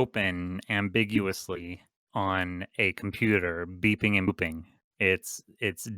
open ambiguously on a computer, beeping and booping. It's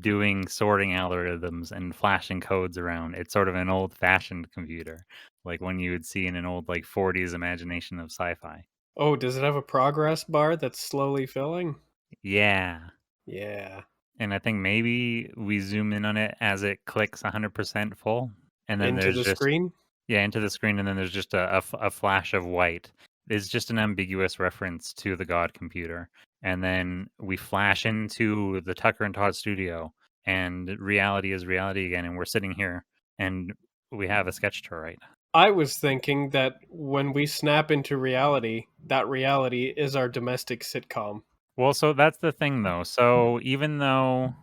doing sorting algorithms and flashing codes around. It's sort of an old-fashioned computer, like one you would see in an old, like, 40s imagination of sci-fi. Oh, does it have a progress bar that's slowly filling? Yeah. Yeah. And I think maybe we zoom in on it as it clicks 100% full, and then Into there's the just screen? yeah, into the screen, and then there's just a flash of white. It's just an ambiguous reference to the God computer, and then we flash into the Tucker and Todd studio, and reality is reality again, and we're sitting here, and we have a sketch to write. I was thinking that when we snap into reality, that reality is our domestic sitcom. Well, so that's the thing, though. So even though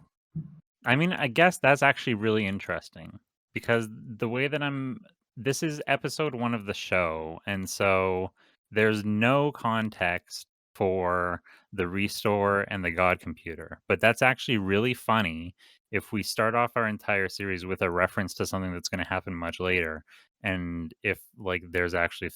I mean, I guess that's actually really interesting because the way that this is episode 1 of the show, and so there's no context for the restore and the God computer. But that's actually really funny if we start off our entire series with a reference to something that's going to happen much later, and if like there's actually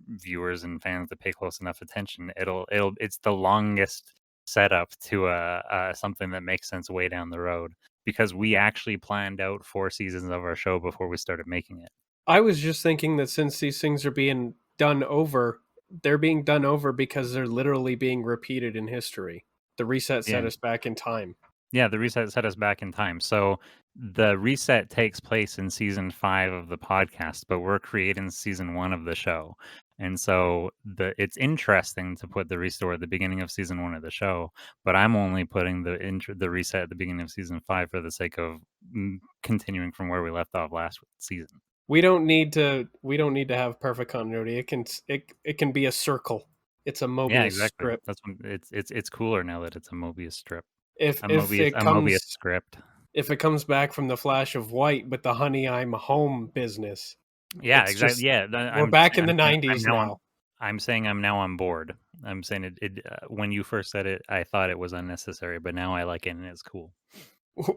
viewers and fans that pay close enough attention, it's the longest setup to something that makes sense way down the road because we actually planned out 4 seasons of our show before we started making it. I was just thinking that since these things are being done over, they're being done over because they're literally being repeated in history. The reset Yeah. set us back in time. Yeah, the reset set us back in time. So the reset takes place in season 5 of the podcast, but we're creating season 1 of the show. And so it's interesting to put the restore at the beginning of season 1 of the show, but I'm only putting the reset at the beginning of season 5 for the sake of continuing from where we left off last season. We don't need to have perfect continuity. It can be a circle. It's a Yeah, Mobius exactly. strip. That's when it's cooler now that it's a Mobius strip. If A if Mobius it a Mobius comes script. if it comes back from the flash of white with the honey I'm home business, Yeah, it's exactly. just Yeah, we're back in the I'm 90s now now. I'm saying I'm now on board. I'm saying when you first said it, I thought it was unnecessary, but now I like it and it's cool.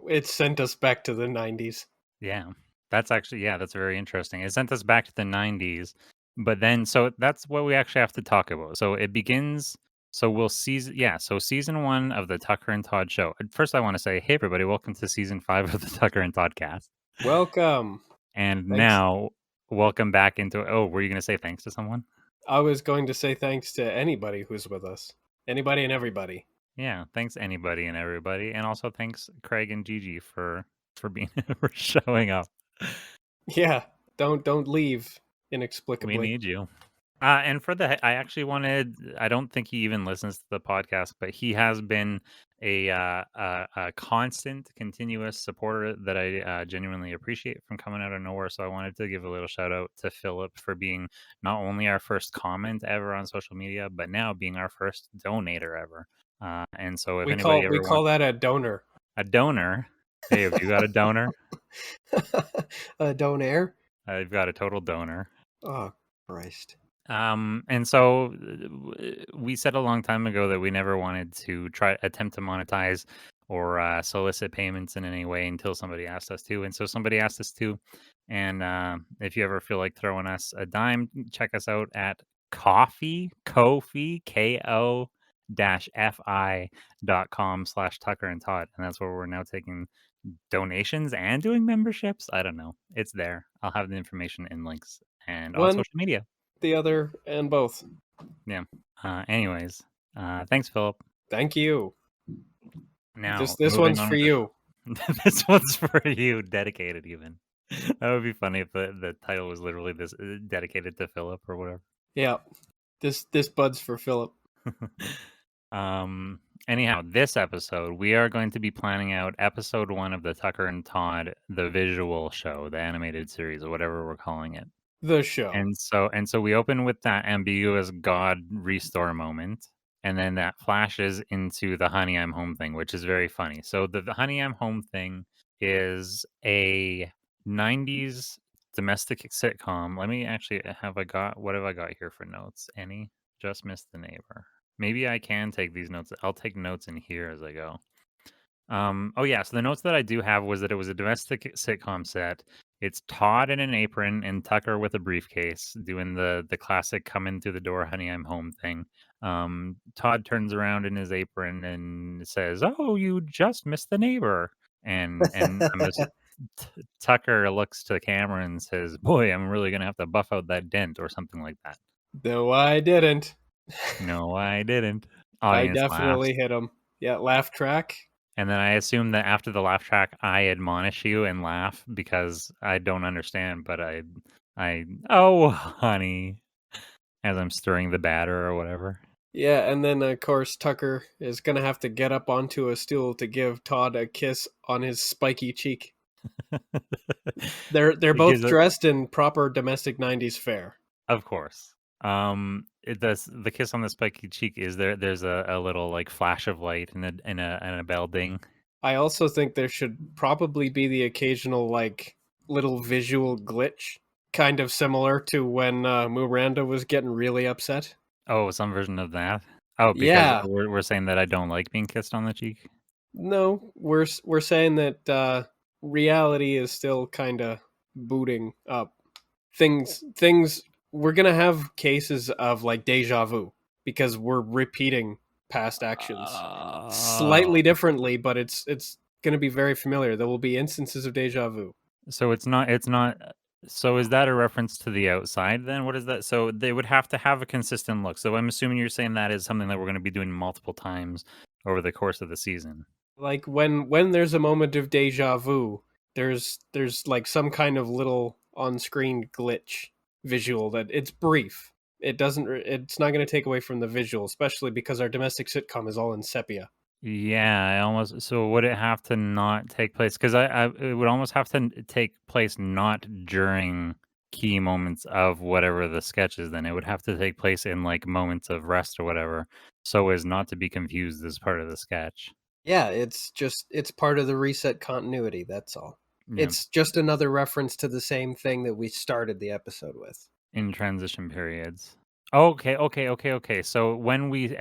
It sent us back to the 90s. Yeah, that's actually that's very interesting. It sent us back to the 90s, but then so that's what we actually have to talk about. So it begins. So we'll so season 1 of the Tucker and Todd show. First, I want to say, hey everybody, welcome to season 5 of the Tucker and Todd cast. Welcome. And Thanks. now, welcome back into. Oh, were you going to say thanks to someone? I was going to say thanks to anybody who's with us. Anybody and everybody. Yeah, thanks anybody and everybody, and also thanks Craig and Gigi for being for showing up. Yeah, don't leave We inexplicably. need you. And for I actually wanted. I don't think he even listens to the podcast, but he has been a constant, continuous supporter that I genuinely appreciate from coming out of nowhere. So I wanted to give a little shout out to Philip for being not only our first comment ever on social media, but now being our first donator ever. And so if anybody We ever call wants that a donor. a donor, hey, have you got a donor? A donaire? I've got a total donor. Oh, Christ. And so we said a long time ago that we never wanted to attempt to monetize or solicit payments in any way until somebody asked us to. And so somebody asked us to. And if you ever feel like throwing us a dime, check us out at Ko-fi, fi.com/Tucker and Todd. And that's where we're now taking donations and doing memberships. I don't know. It's there. I'll have the information in links and on One, social media. the other, and both. Yeah. Anyways, thanks, Philip. Thank you. Now, This moving one's on for with the you. this one's for you, dedicated even. That would be funny if the title was literally this dedicated to Philip or whatever. Yeah. This bud's for Philip. Anyhow, this episode we are going to be planning out episode 1 of the Tucker and Todd, the visual show, the animated series, or whatever we're calling it. The show. And so we open with that ambiguous God restore moment, and then that flashes into the Honey I'm Home thing, which is very funny. So the Honey I'm Home thing is a 90s domestic sitcom. Let me actually what have I got here for notes? Annie, just missed the neighbor. Maybe I can take these notes. I'll take notes in here as I go. Oh yeah, so the notes that I do have was that it was a domestic sitcom set. It's Todd in an apron and Tucker with a briefcase doing the classic "come in through the door, honey, I'm home" thing. Todd turns around in his apron and says, "Oh, you just missed the neighbor." And Tucker looks to the camera and says, "Boy, I'm really gonna have to buff out that dent," or something like that. No, I didn't. No, I didn't. I Audience laughs. definitely hit him. Yeah, laugh track. And then I assume that after the laugh track, I admonish you and laugh because I don't understand, but "Oh, honey," as I'm stirring the batter or whatever. Yeah, and then of course Tucker is gonna have to get up onto a stool to give Todd a kiss on his spiky cheek. They're He both gives a dressed in proper domestic '90s fare. Of course. It does the kiss on the spiky cheek, there's a little, like, flash of light and a bell ding. I also think there should probably be the occasional like little visual glitch, kind of similar to when Miranda was getting really upset. Oh, some version of that? Oh, because Yeah, we're saying that I don't like being kissed on the cheek? no, we're saying that reality is still kind of booting up. Things we're gonna have cases of like deja vu because we're repeating past actions Oh. slightly differently, but it's gonna be very familiar. There will be instances of deja vu. So it's not so is that a reference to the outside then? What is that? So they would have to have a consistent look. So I'm assuming you're saying that is something that we're gonna be doing multiple times over the course of the season. Like when there's a moment of deja vu, there's like some kind of little on-screen glitch visual that it's brief. It's not going to take away from the visual, especially because our domestic sitcom is all in sepia. Yeah, I almost so would it have to not take place? Because I it would almost have to take place not during key moments of whatever the sketch is then. It would have to take place in, like, moments of rest or whatever, so as not to be confused as part of the sketch. Yeah, it's part of the reset continuity, that's all. Yeah. It's just another reference to the same thing that we started the episode with. In transition periods. Okay. So when we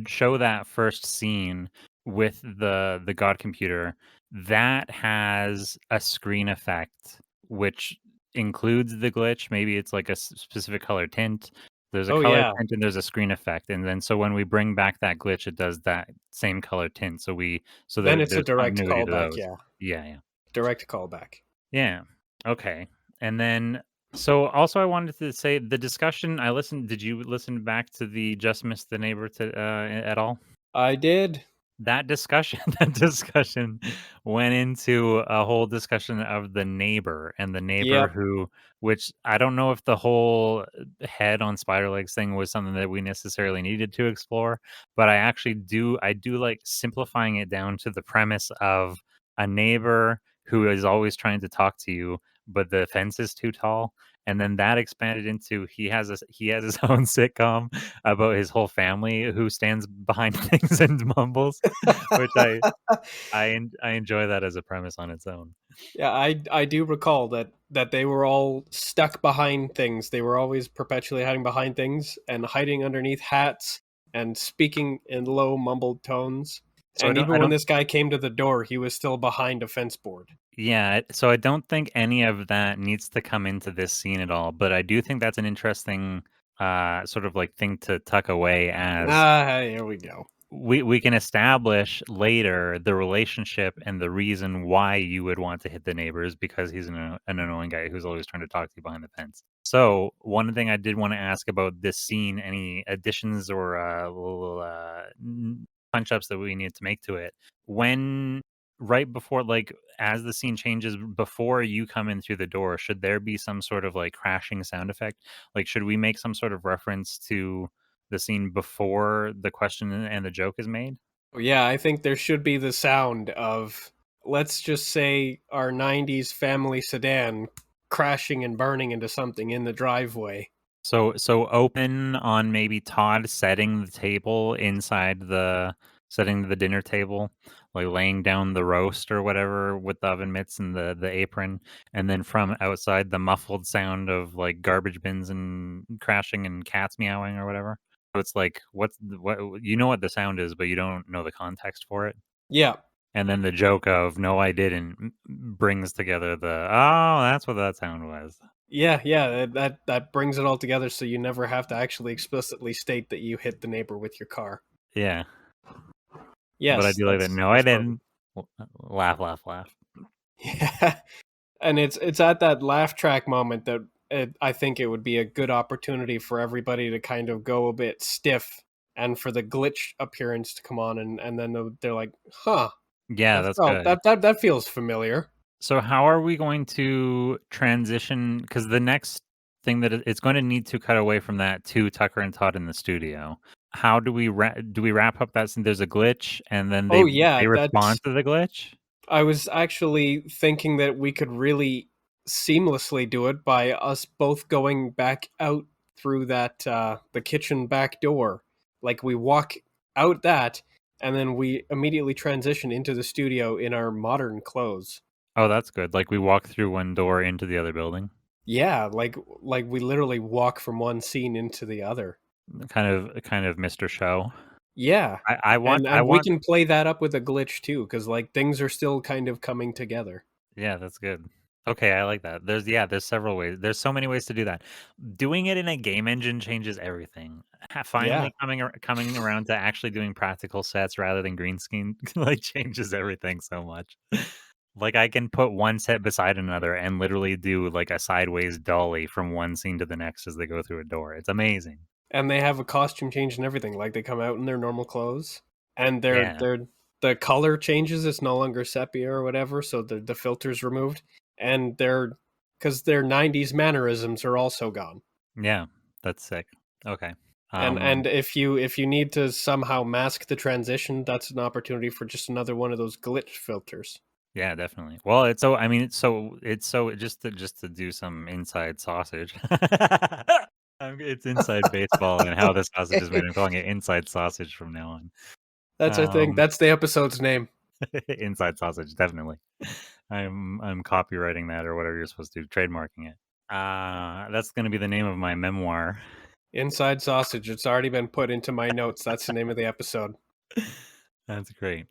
show that first scene with the god computer, that has a screen effect which includes the glitch. Maybe it's like a specific color tint. There's a Oh color yeah, tint and there's a screen effect, and then so when we bring back that glitch, it does that same color tint. So then there it's a there's direct continuity to callback, those. yeah. Yeah. Direct callback. Yeah. Okay. And then so also I wanted to say the discussion I listened did you listen back to the Just Miss the Neighbor at all? I did. That discussion that discussion went into a whole discussion of the neighbor and the neighbor Yep. who which I don't know if the whole head on spider legs thing was something that we necessarily needed to explore, but I do like simplifying it down to the premise of a neighbor who is always trying to talk to you, but the fence is too tall. And then that expanded into he has his own sitcom about his whole family who stands behind things and mumbles, which I enjoy that as a premise on its own. Yeah, I do recall that they were all stuck behind things. They were always perpetually hiding behind things and hiding underneath hats and speaking in low mumbled tones. So And even when this guy came to the door, he was still behind a fence board. so I don't think any of that needs to come into this scene at all, but I do think that's an interesting sort of like thing to tuck away as Ah, here we go. we can establish later the relationship and the reason why you would want to hit the neighbors because he's an annoying guy who's always trying to talk to you behind the fence. So one thing I did want to ask about this scene, any additions or little punch ups that we need to make to it when right before like as the scene changes before you come in through the door, should there be some sort of like crashing sound effect? Like should we make some sort of reference to the scene before the question and the joke is made? Yeah, I think there should be the sound of, let's just say, our '90s family sedan crashing and burning into something in the driveway. So open on maybe Todd setting the dinner table, like laying down the roast or whatever with the oven mitts and the apron, and then from outside the muffled sound of like garbage bins and crashing and cats meowing or whatever. So it's like what you know what the sound is, but you don't know the context for it. Yeah. And then the joke of "No, I didn't" brings together the "Oh, that's what that sound was." Yeah, that brings it all together, so you never have to actually explicitly state that you hit the neighbor with your car. Yeah, but I Yes, do like that. "No, I that's perfect. didn't." Laugh, laugh, laugh. Yeah, and it's at that laugh track moment that I think it would be a good opportunity for everybody to kind of go a bit stiff, and for the glitch appearance to come on, and then they're like, "Huh, Yeah, that that's felt good. that feels familiar." So how are we going to transition? Because the next thing that it's going to need to cut away from that to Tucker and Todd in the studio. How do we do we wrap up that since there's a glitch and then Oh yeah, they respond that's to the glitch? I was actually thinking that we could really seamlessly do it by us both going back out through that the kitchen back door. Like we walk out that and then we immediately transition into the studio in our modern clothes. Oh, that's good. Like we walk through one door into the other building. Yeah, like we literally walk from one scene into the other. Kind of Mr. Show. Yeah. I And we want can play that up with a glitch too cuz like things are still kind of coming together. Yeah, that's good. Okay, I like that. There's several ways. There's so many ways to do that. Doing it in a game engine changes everything. Yeah. Finally coming around to actually doing practical sets rather than green screen like changes everything so much. Like I can put one set beside another and literally do like a sideways dolly from one scene to the next as they go through a door. It's amazing. And they have a costume change and everything. Like they come out in their normal clothes, and Yeah. the color changes. It's no longer sepia or whatever, so the filter's removed, and because their '90s mannerisms are also gone. Yeah. That's sick. Okay. And if you need to somehow mask the transition, that's an opportunity for just another one of those glitch filters. Yeah, definitely. Well, it's so I mean, it's so just to do some inside sausage. It's inside baseball and how the sausage is made. I'm calling it inside sausage from now on. That's a thing. That's the episode's name. Inside sausage, definitely. I'm copywriting that or whatever you're supposed to do, trademarking it. That's going to be the name of my memoir. Inside Sausage. It's already been put into my notes. That's the name of the episode. That's great.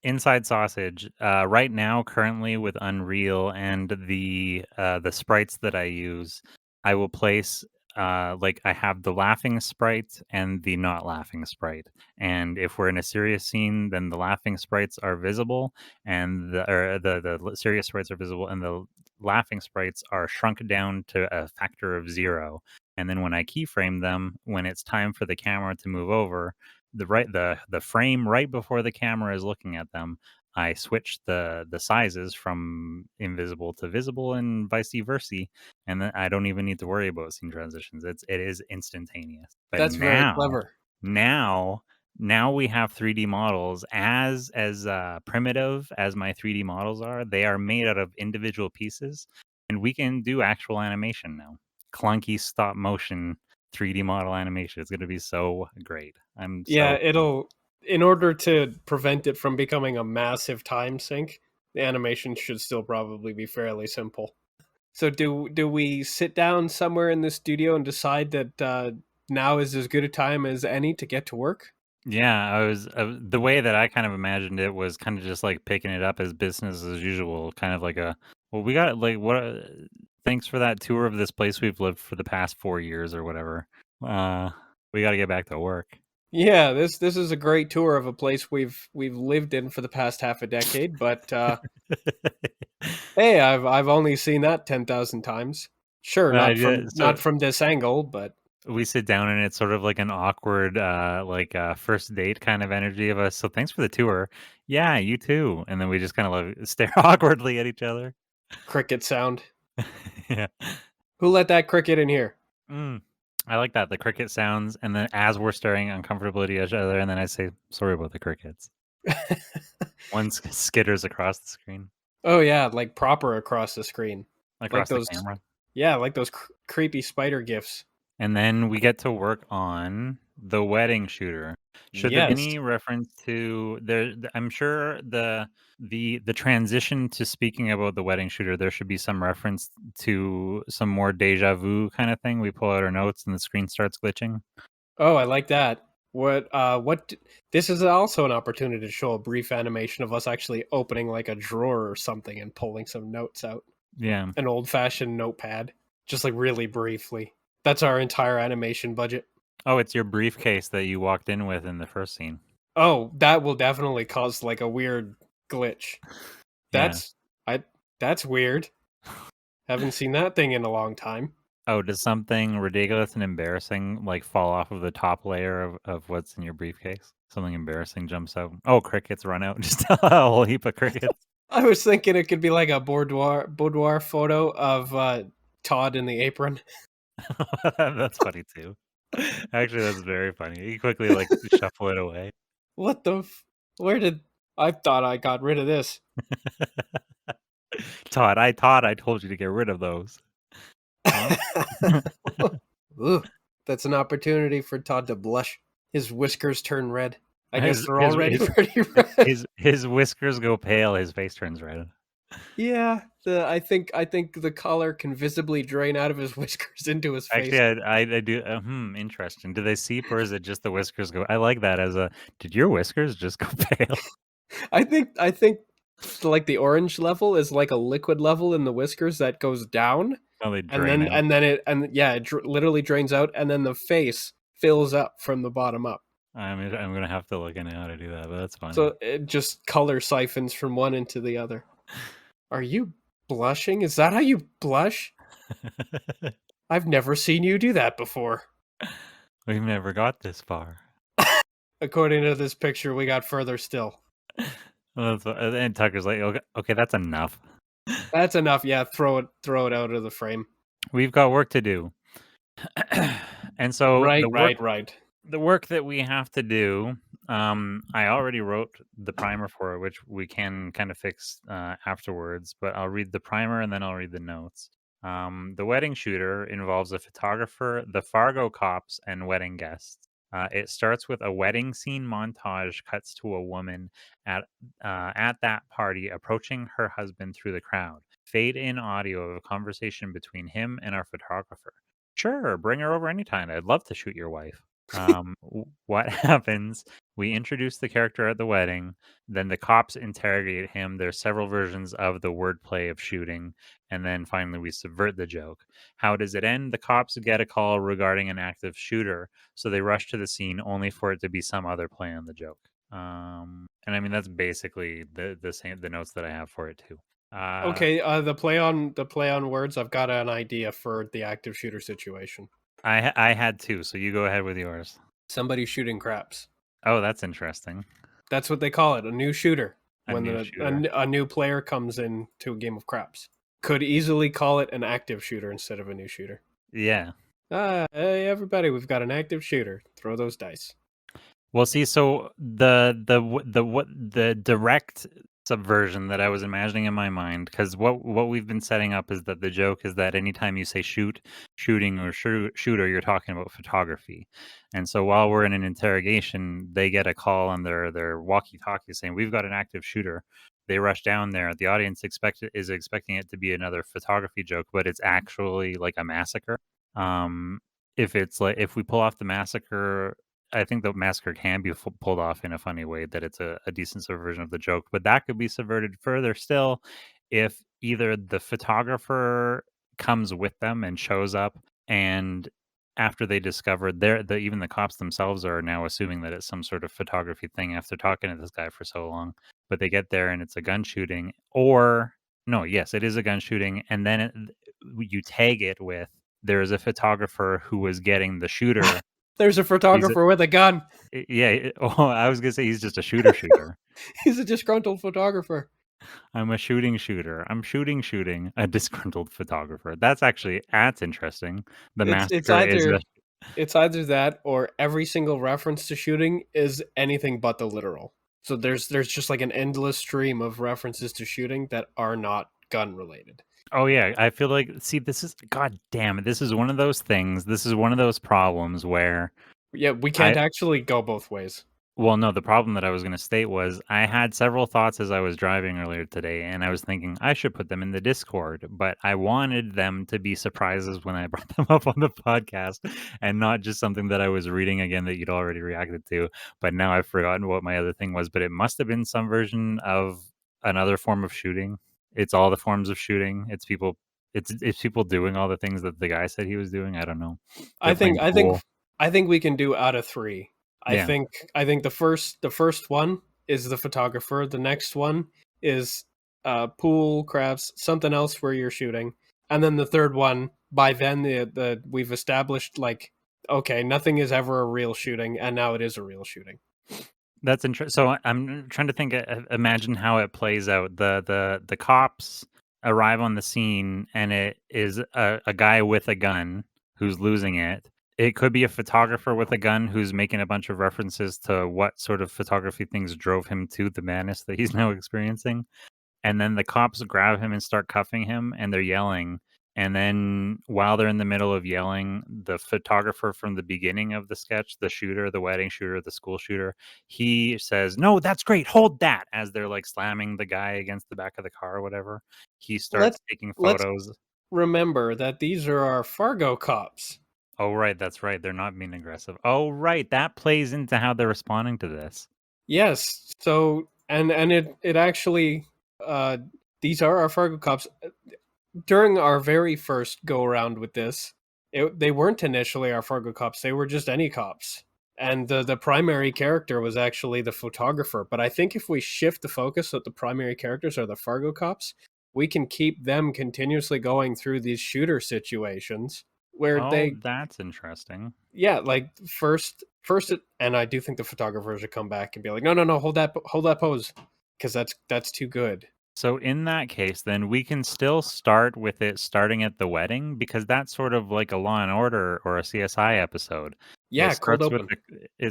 Inside sausage right now currently with Unreal and the sprites that I use, I will place like I have the laughing sprite and the not laughing sprite, and if we're in a serious scene then the laughing sprites are visible and the serious sprites are visible and the laughing sprites are shrunk down to a factor of 0, and then when I keyframe them when it's time for the camera to move over the frame right before the camera is looking at them, I switch the sizes from invisible to visible and vice versa, and then I don't even need to worry about scene transitions. It is instantaneous. But That's very clever. now now we have 3D models as primitive as my 3D models are. They are made out of individual pieces, and we can do actual animation now. Clunky stop motion 3D model animation. It's going to be so great. I'm Yeah, so pumped. in order to prevent it from becoming a massive time sink, the animation should still probably be fairly simple. So do we sit down somewhere in the studio and decide that now is as good a time as any to get to work? Yeah, I was the way that I kind of imagined it was kind of just like picking it up as business as usual, kind of like a well, we got like what thanks for that tour of this place we've lived for the past 4 years or whatever. Uh we got to get back to work. Yeah, this is a great tour of a place we've lived in for the past half a decade, but hey, I've only seen that 10,000 times. Sure, Yeah, not so from this angle, but we sit down and it's sort of like an awkward like first date kind of energy of us. So thanks for the tour. Yeah, you too. And then we just kind of like stare awkwardly at each other. cricket sound. Yeah. Who let that cricket in here? Mm. I like that. The cricket sounds and then as we're staring uncomfortably at each other and then I say sorry about the crickets. One skitters across the screen, Oh yeah, like proper across the screen. Like across the those camera. yeah, like those creepy spider gifs. And then we get to work on the wedding shooter. Should there be Yes. any reference to I'm sure the transition to speaking about the wedding shooter, there should be some reference to some more deja vu kind of thing. We pull out our notes and the screen starts glitching. Oh, I like that. This is also an opportunity to show a brief animation of us actually opening like a drawer or something and pulling some notes out. Yeah. An old-fashioned notepad, just like really briefly. That's our entire animation budget. Oh, it's your briefcase that you walked in with in the first scene. Oh, that will definitely cause like a weird glitch. Yeah. I that's weird. Haven't seen that thing in a long time. Oh, does something ridiculous and embarrassing like fall off of the top layer of what's in your briefcase? Something embarrassing jumps out. Oh, crickets run out. Just a whole heap of crickets. I was thinking it could be like a boudoir photo of Todd in the apron. That's funny too. Actually, that's very funny. You quickly like shuffle it away. What the? Where did I thought I got rid of this? Todd, I told you to get rid of those. Huh? Ooh, that's an opportunity for Todd to blush. His whiskers turn red. I guess His they're his already his pretty red. his whiskers go pale, his face turns red. Yeah, I think the color can visibly drain out of his whiskers into his face. Actually, I do interesting. Do they seep or is it just the whiskers go I like that as a did your whiskers just go pale? I think like the orange level is like a liquid level in the whiskers that goes down, Oh, they drain out. it literally drains out, and then the face fills up from the bottom up. I'm gonna have to look into how to do that, but that's funny. So it just color siphons from one into the other. Are you blushing? Is that how you blush? I've never seen you do that before. We've never got this far. According to this picture, we got further still. And Tucker's like, okay, that's enough. That's enough. Yeah, throw it out of the frame. We've got work to do. And so Right. the work that we have to do, I already wrote the primer for it, which we can kind of fix afterwards, but I'll read the primer and then I'll read the notes. The wedding shooter involves a photographer, the Fargo cops, and wedding guests. It starts with a wedding scene montage, cuts to a woman at that party approaching her husband through the crowd. Fade in audio of a conversation between him and our photographer. Sure, bring her over anytime. I'd love to shoot your wife. What happens? We introduce the character at the wedding, then the cops interrogate him. There's several versions of the wordplay of shooting, and then finally we subvert the joke. How does it end? The cops get a call regarding an active shooter, so they rush to the scene only for it to be some other play on the joke. And I mean that's basically the notes that I have for it too. Okay, the play on words. I've got an idea for the active shooter situation. I had two, so you go ahead with yours. Somebody shooting craps. Oh, that's interesting. That's what they call it, a new shooter. A When new shooter. a new player comes into a game of craps. Could easily call it an active shooter instead of a new shooter. Yeah. Hey everybody, we've got an active shooter. Throw those dice. Well, see, so the direct subversion that I was imagining in my mind, because what we've been setting up is that the joke is that anytime you say shooting, or shooter, you're talking about photography. And so while we're in an interrogation, they get a call on their walkie-talkie saying, "We've got an active shooter." They rush down there. The audience is expecting it to be another photography joke, but it's actually like a massacre. If we pull off the massacre, I think the massacre can be pulled off in a funny way that it's a decent subversion of the joke, but that could be subverted further still if either the photographer comes with them and shows up, and after they discover even the cops themselves are now assuming that it's some sort of photography thing after talking to this guy for so long, but they get there and it's a gun shooting, or no, yes, it is a gun shooting, and then you tag it with there is a photographer who was getting the shooter. There's a photographer with a gun. Yeah. Oh, I was gonna say he's just a shooter. He's a disgruntled photographer. I'm a shooter. I'm shooting a disgruntled photographer. That's interesting. The massacre is It's either that or every single reference to shooting is anything but the literal. So there's just like an endless stream of references to shooting that are not gun related. Oh yeah, I feel like this is god damn it. This is one of those things. This is one of those problems where Yeah, we can't actually go both ways. Well, no, the problem that I was gonna state was I had several thoughts as I was driving earlier today, and I was thinking I should put them in the Discord, but I wanted them to be surprises when I brought them up on the podcast and not just something that I was reading again that you'd already reacted to. But now I've forgotten what my other thing was, but it must have been some version of another form of shooting. It's all the forms of shooting. It's people doing all the things that the guy said he was doing. I don't know. I They're think playing I think pool. I think we can do out of three. I Yeah. think I think the first one is the photographer. The next one is pool, crafts, something else where you're shooting, and then the third one. By then, the we've established like okay, nothing is ever a real shooting, and now it is a real shooting. That's interesting. So I'm trying to think, imagine how it plays out. The cops arrive on the scene, and it is a guy with a gun who's losing it. It could be a photographer with a gun who's making a bunch of references to what sort of photography things drove him to the madness that he's now experiencing. And then the cops grab him and start cuffing him, and they're yelling. And then while they're in the middle of yelling, the photographer from the beginning of the sketch, the shooter, the wedding shooter, the school shooter, he says, "No, that's great. Hold that." As they're like slamming the guy against the back of the car or whatever, he Let's starts taking let's photos. remember that these are our Fargo cops. Oh, right. That's right. They're not being aggressive. Oh, right. That plays into how they're responding to this. Yes. So and it actually uh these are our Fargo cops. During our very first go around with this, they weren't initially our Fargo cops. They were just any cops. And the primary character was actually the photographer. But I think if we shift the focus so that the primary characters are the Fargo cops, we can keep them continuously going through these shooter situations where Oh, they that's interesting. yeah, like and I do think the photographers should come back and be like, no, hold that pose, because that's too good. So in that case, then we can still start with it starting at the wedding because that's sort of like a Law and Order or a CSI episode. It Yeah, cold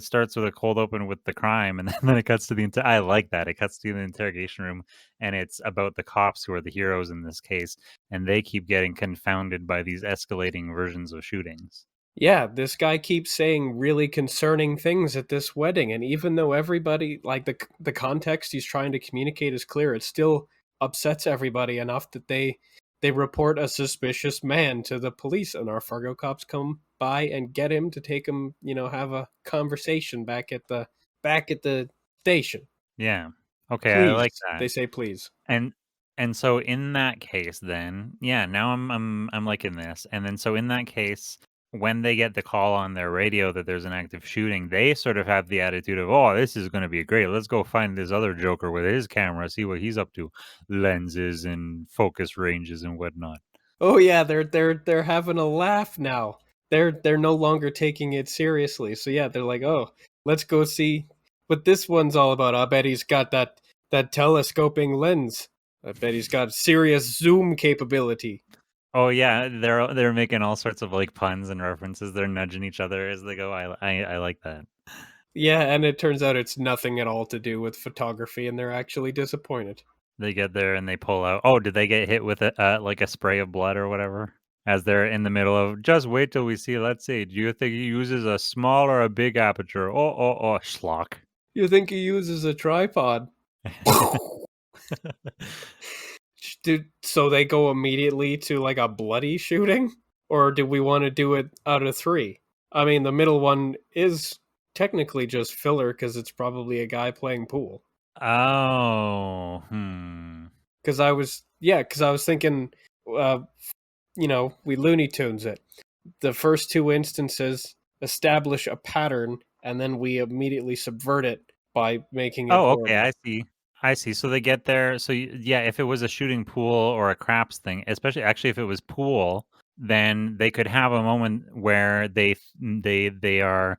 starts with open. a cold open with the crime, and then it cuts to the I like that. It cuts to the interrogation room, and it's about the cops who are the heroes in this case, and they keep getting confounded by these escalating versions of shootings. Yeah, this guy keeps saying really concerning things at this wedding, and even though everybody like the context he's trying to communicate is clear, it still upsets everybody enough that they report a suspicious man to the police, and our Fargo cops come by and get him to take him, have a conversation back at the station. Yeah. Okay, I like Please, that. they say please. And so in that case then, yeah, now I'm liking this. And then so in that case, when they get the call on their radio that there's an active shooting, they sort of have the attitude of, "Oh, this is gonna be great. Let's go find this other joker with his camera, see what he's up to. Lenses and focus ranges and whatnot." Oh yeah, they're having a laugh now. They're no longer taking it seriously. So yeah, they're like, "Oh, let's go see what this one's all about. I bet he's got that telescoping lens. I bet he's got serious zoom capability." Oh yeah, they're making all sorts of like puns and references. They're nudging each other as they go. I like that. Yeah, and it turns out it's nothing at all to do with photography, and they're actually disappointed. They get there and they pull out. Oh, did they get hit with a like a spray of blood or whatever? As they're in the middle of, just wait till we see. Let's see. Do you think he uses a small or a big aperture? Oh, schlock. You think he uses a tripod? So they go immediately to like a bloody shooting, or do we want to do it out of three? I mean, the middle one is technically just filler because it's probably a guy playing pool. Oh, hmm. Because I was thinking, uh, we Looney Tunes it. The first two instances establish a pattern, and then we immediately subvert it by making it Oh, okay. horrible. I see. I see. So they get there. So yeah, if it was a shooting pool or a craps thing, especially actually if it was pool, then they could have a moment where they are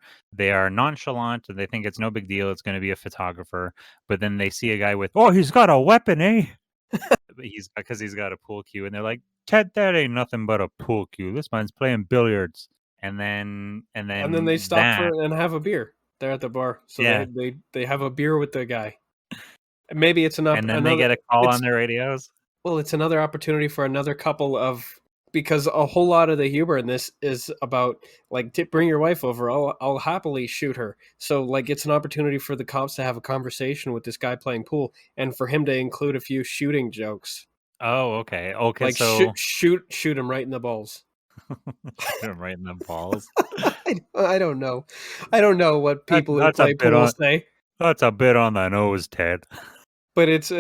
nonchalant and they think it's no big deal. It's going to be a photographer, but then they see a guy with, oh, he's got a weapon, eh? But he's because he's got a pool cue, and they're like, Ted, that ain't nothing but a pool cue. This man's playing billiards, and And then they then stop that, for and have a beer. They're at the bar, so they yeah, they they have a beer with the guy. Maybe it's and then they get a call on it's their radios. well, it's another opportunity for another couple of because a whole lot of the humor in this is about like bring your wife over. I'll happily shoot her. So like it's an opportunity for the cops to have a conversation with this guy playing pool, and for him to include a few shooting jokes, Oh, okay. Okay, like so shoot him right in the balls. shoot him right in the balls. I don't know. I don't know what That people who play pool say, that's a bit on the nose, Ted. but it's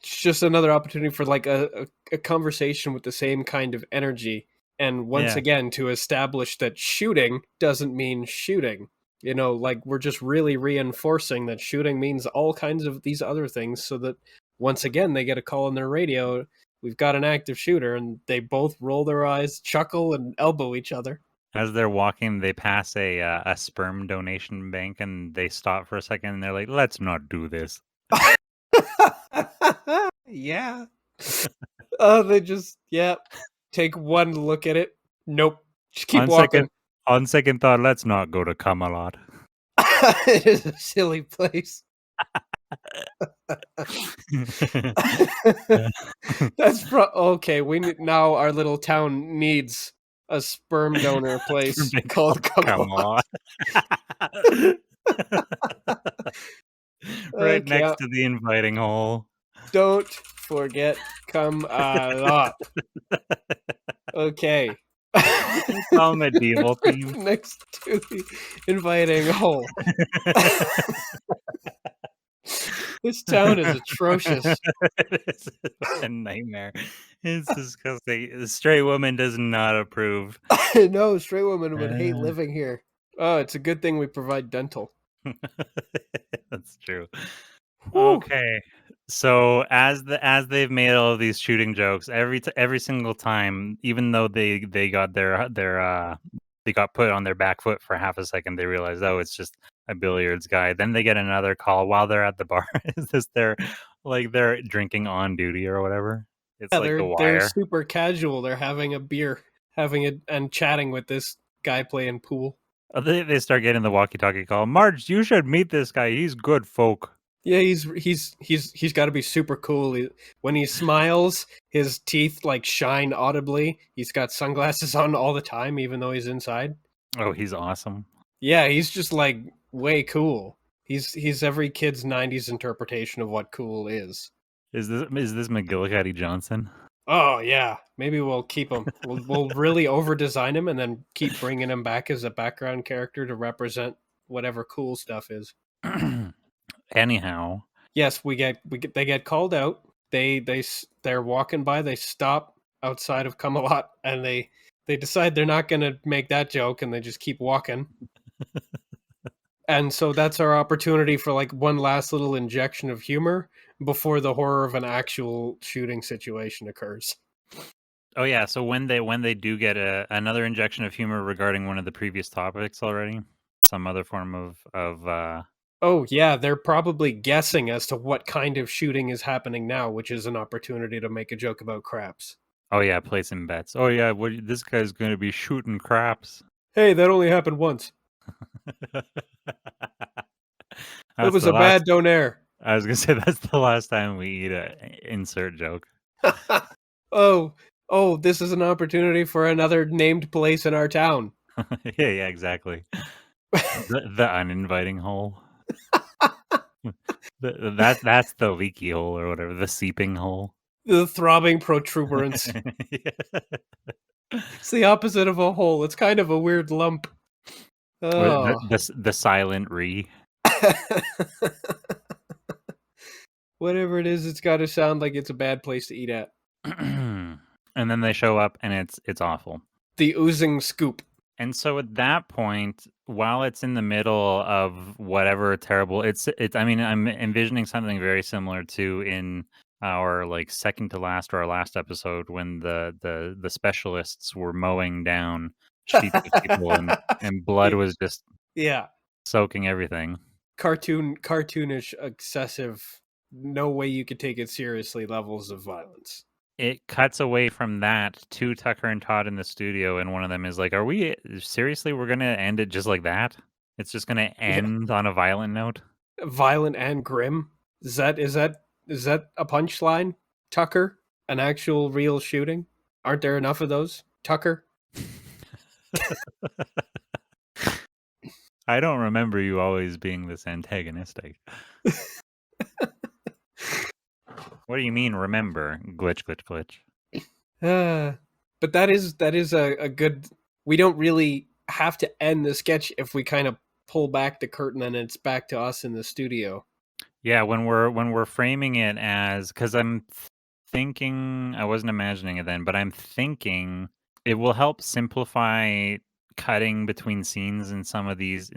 just another opportunity for like a conversation with the same kind of energy. And once Yeah. again, to establish that shooting doesn't mean shooting. You know, like we're just really reinforcing that shooting means all kinds of these other things so that once again they get a call on their radio. We've got an active shooter, and they both roll their eyes, chuckle, and elbow each other. As they're walking, they pass a sperm donation bank, and they stop for a second, and they're like, "Let's not do this." Yeah. Oh, they just, yeah, take one look at it. Nope. Just keep On walking. second thought, let's not go to Camelot. It is a silly place. Okay. We need, now our little town needs a sperm donor place Big called Camelot. Camelot. Right Okay, next to the inviting hole. don't forget Camelot. Okay. It's all medieval themed. Next to the inviting hole. This town is atrocious. It is a nightmare. It's disgusting. The straight woman does not approve. No, straight women would hate Uh, living here. Oh, it's a good thing we provide dental. That's true. Whew. Okay. So as they've made all of these shooting jokes, every single time, even though they got their they got put on their back foot for half a second, they realize, oh, it's just a billiards guy. Then they get another call while they're at the bar. Is this they're drinking on duty or whatever? It's Yeah, like The they're Wire. super casual. They're having a beer, having it and chatting with this guy playing pool. They start getting the walkie-talkie call. Marge, you should meet this guy. He's good folk. Yeah, he's got to be super cool. When he smiles, his teeth like shine audibly. He's got sunglasses on all the time, even though he's inside. Oh, he's awesome. Yeah, he's just like way cool. He's every kid's '90s interpretation of what cool is. Is this McGillicuddy Johnson? Oh yeah, maybe we'll keep him. We'll really over design him and then keep bringing him back as a background character to represent whatever cool stuff is. Anyhow, Yes, they get called out. They're walking by. They stop outside of Camelot and they decide they're not going to make that joke and they just keep walking. And so that's our opportunity for like one last little injection of humor before the horror of an actual shooting situation occurs. oh yeah, so when they do get another injection of humor regarding one of the previous topics already, some other form of Oh yeah, they're probably guessing as to what kind of shooting is happening now, which is an opportunity to make a joke about craps. oh yeah, placing bets. Oh yeah, this guy's going to be shooting craps. Hey, that only happened once. It That's was the a last bad donaire. I was going to say that's the last time we eat a insert joke. Oh, this is an opportunity for another named place in our town. Yeah, exactly. The uninviting hole. That's the leaky hole or whatever, the seeping hole. The throbbing protuberance. It's the opposite of a hole. It's kind of a weird lump. Or Oh. the silent re. Whatever it is, it's got to sound like it's a bad place to eat at. And then they show up and it's awful. The oozing scoop. And so at that point, while it's in the middle of whatever terrible, it's I mean, I'm envisioning something very similar to in our like second to last or our last episode when the specialists were mowing down sheets of people and blood was just Yeah. soaking everything. Cartoonish, excessive, no way you could take it seriously levels of violence. It cuts away from that to Tucker and Todd in the studio, and one of them is like, "Are we seriously? We're gonna end it just like that? It's just gonna Yeah. end on a violent note?" Violent and grim. Is that a punchline, Tucker? An actual real shooting? Aren't there enough of those? Tucker. I don't remember you always being this antagonistic. What do you mean, remember? Glitch, glitch, glitch. But that is a good. We don't really have to end the sketch if we kind of pull back the curtain and it's back to us in the studio. Yeah, when we're framing it as because I'm thinking I wasn't imagining it then, but I'm thinking it will help simplify cutting between scenes in some of these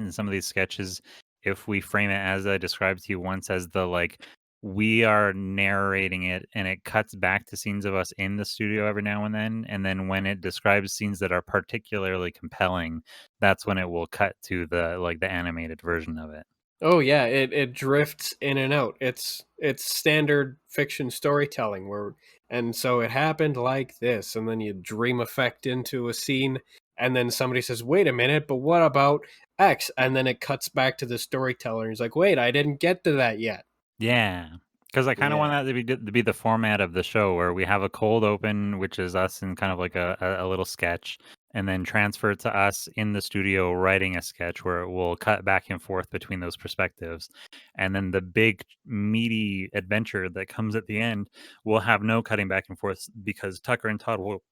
sketches if we frame it as I described to you once as the like we are narrating it and it cuts back to scenes of us in the studio every now and then when it describes scenes that are particularly compelling, that's when it will cut to the animated version of it. Oh yeah, it drifts in and out. It's standard fiction storytelling where and so it happened like this, and then you dream effect into a scene, and then somebody says, "Wait a minute, but what about X?" And then it cuts back to the storyteller, and he's like, "Wait, I didn't get to that yet." Yeah, because I kinda want Yeah. that to be the format of the show where we have a cold open, which is us in kind of like a little sketch, and then transfer to us in the studio writing a sketch where it will cut back and forth between those perspectives, and then the big meaty adventure that comes at the end will have no cutting back and forth because Tucker and Todd will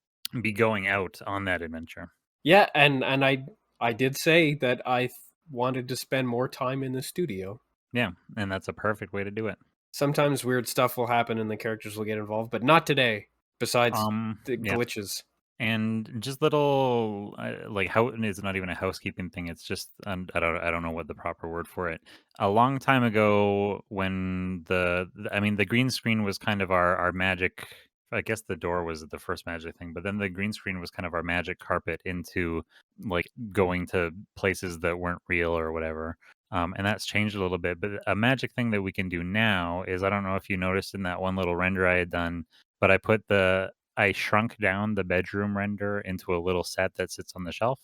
be going out on that adventure. Yeah, and I did say that wanted to spend more time in the studio. Yeah, and that's a perfect way to do it. Sometimes weird stuff will happen and the characters will get involved, but not today. Besides the Yeah. glitches. And just little, like how it's not even a housekeeping thing. It's just I don't know what the proper word for it. A long time ago, when I mean the green screen was kind of our magic. I guess the door was the first magic thing, but then the green screen was kind of our magic carpet into like going to places that weren't real or whatever. And that's changed a little bit. But a magic thing that we can do now is I don't know if you noticed in that one little render I had done, but I shrunk down the bedroom render into a little set that sits on the shelf.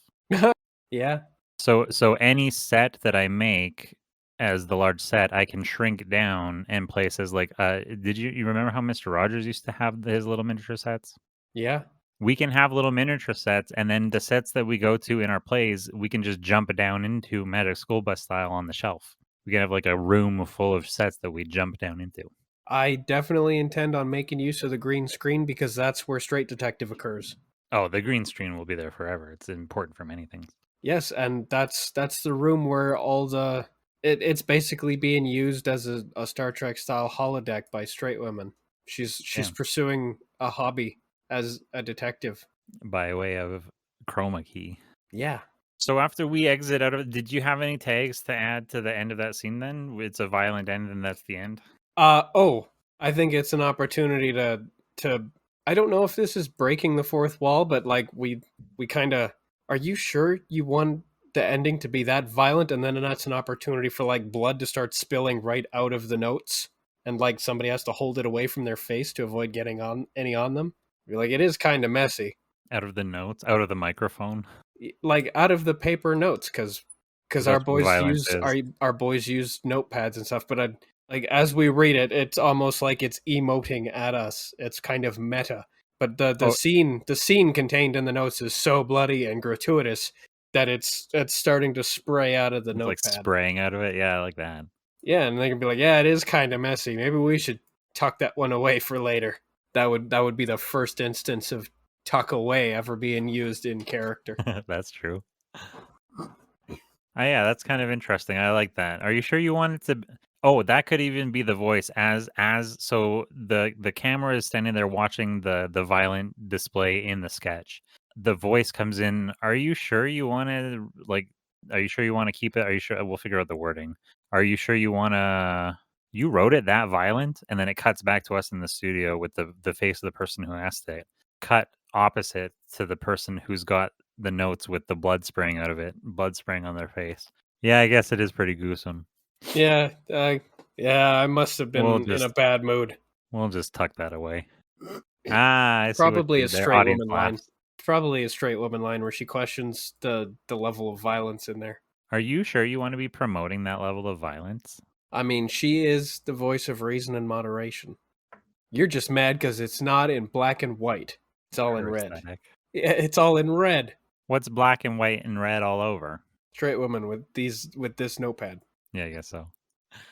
Yeah. So any set that I make as the large set, I can shrink down and place as like did you remember how Mr. Rogers used to have his little miniature sets? Yeah. We can have little miniature sets and then the sets that we go to in our plays, we can just jump down into Magic School Bus style on the shelf. We can have like a room full of sets that we jump down into. I definitely intend on making use of the green screen because that's where Straight Detective occurs. Oh, the green screen will be there forever. It's important for many things. Yes, and that's the room where all it's basically being used as a Star Trek style holodeck by straight women. She's Yeah. pursuing a hobby as a detective. By way of chroma key. Yeah. So after we exit out of did you have any tags to add to the end of that scene then? It's a violent end and that's the end? Oh, I think it's an opportunity to I don't know if this is breaking the fourth wall, but like we kind of are you sure you want the ending to be that violent and then that's an opportunity for like blood to start spilling right out of the notes and like somebody has to hold it away from their face to avoid getting on any on them. You're like it is kind of messy. Out of the notes? Out of the microphone? Like out of the paper notes Because our that's what boys violence use is. our boys use notepads and stuff, but like as we read it, it's almost like it's emoting at us. It's kind of meta. But Oh, the scene contained in the notes is so bloody and gratuitous that it's starting to spray out of the it's like notepad. spraying out of it? Yeah, I like that. Yeah, and they can be like, yeah, it is kind of messy. Maybe we should tuck that one away for later. That would be the first instance of tuck away ever being used in character. That's true. Yeah, that's kind of interesting. I like that. Are you sure you want it to Oh, that could even be the voice as so the camera is standing there watching the violent display in the sketch. The voice comes in, "Are you sure you wanna, like are you sure you wanna keep it? Are you sure?" We'll figure out the wording. "Are you sure you wanna you wrote it that violent?" And then it cuts back to us in the studio with the face of the person who asked it. Cut opposite to the person who's got the notes with the blood spraying out of it, blood spraying on their face. Yeah, I guess it is pretty gruesome. Yeah, yeah, I must have We'll been in a just bad mood. we'll just tuck that away. Ah, I see what Probably you a did there. straight Audience woman line. laughs. Probably a straight woman line where she questions the level of violence in there. Are you sure you wanna be promoting that level of violence? I mean, she is the voice of reason and moderation. You're just mad because it's not in black and white. It's all in Her red. aesthetic. Yeah, it's all in red. What's black and white and red all over? Straight woman with this notepad Yeah, I guess so.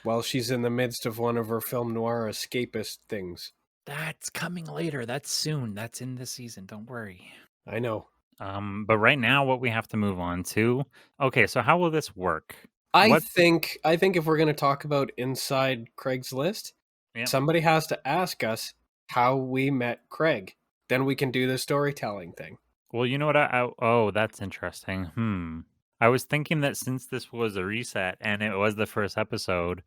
while she's in the midst of one of her film noir escapist things. That's coming later. That's soon. That's in this season. Don't worry. I know. But right now, what we have to move on to. Okay, so how will this work? I What? think I think if we're going to talk about inside Craig's List, Yeah. somebody has to ask us how we met Craig. Then we can do the storytelling thing. Well, you know what? Oh, that's interesting. I was thinking that since this was a reset and it was the first episode,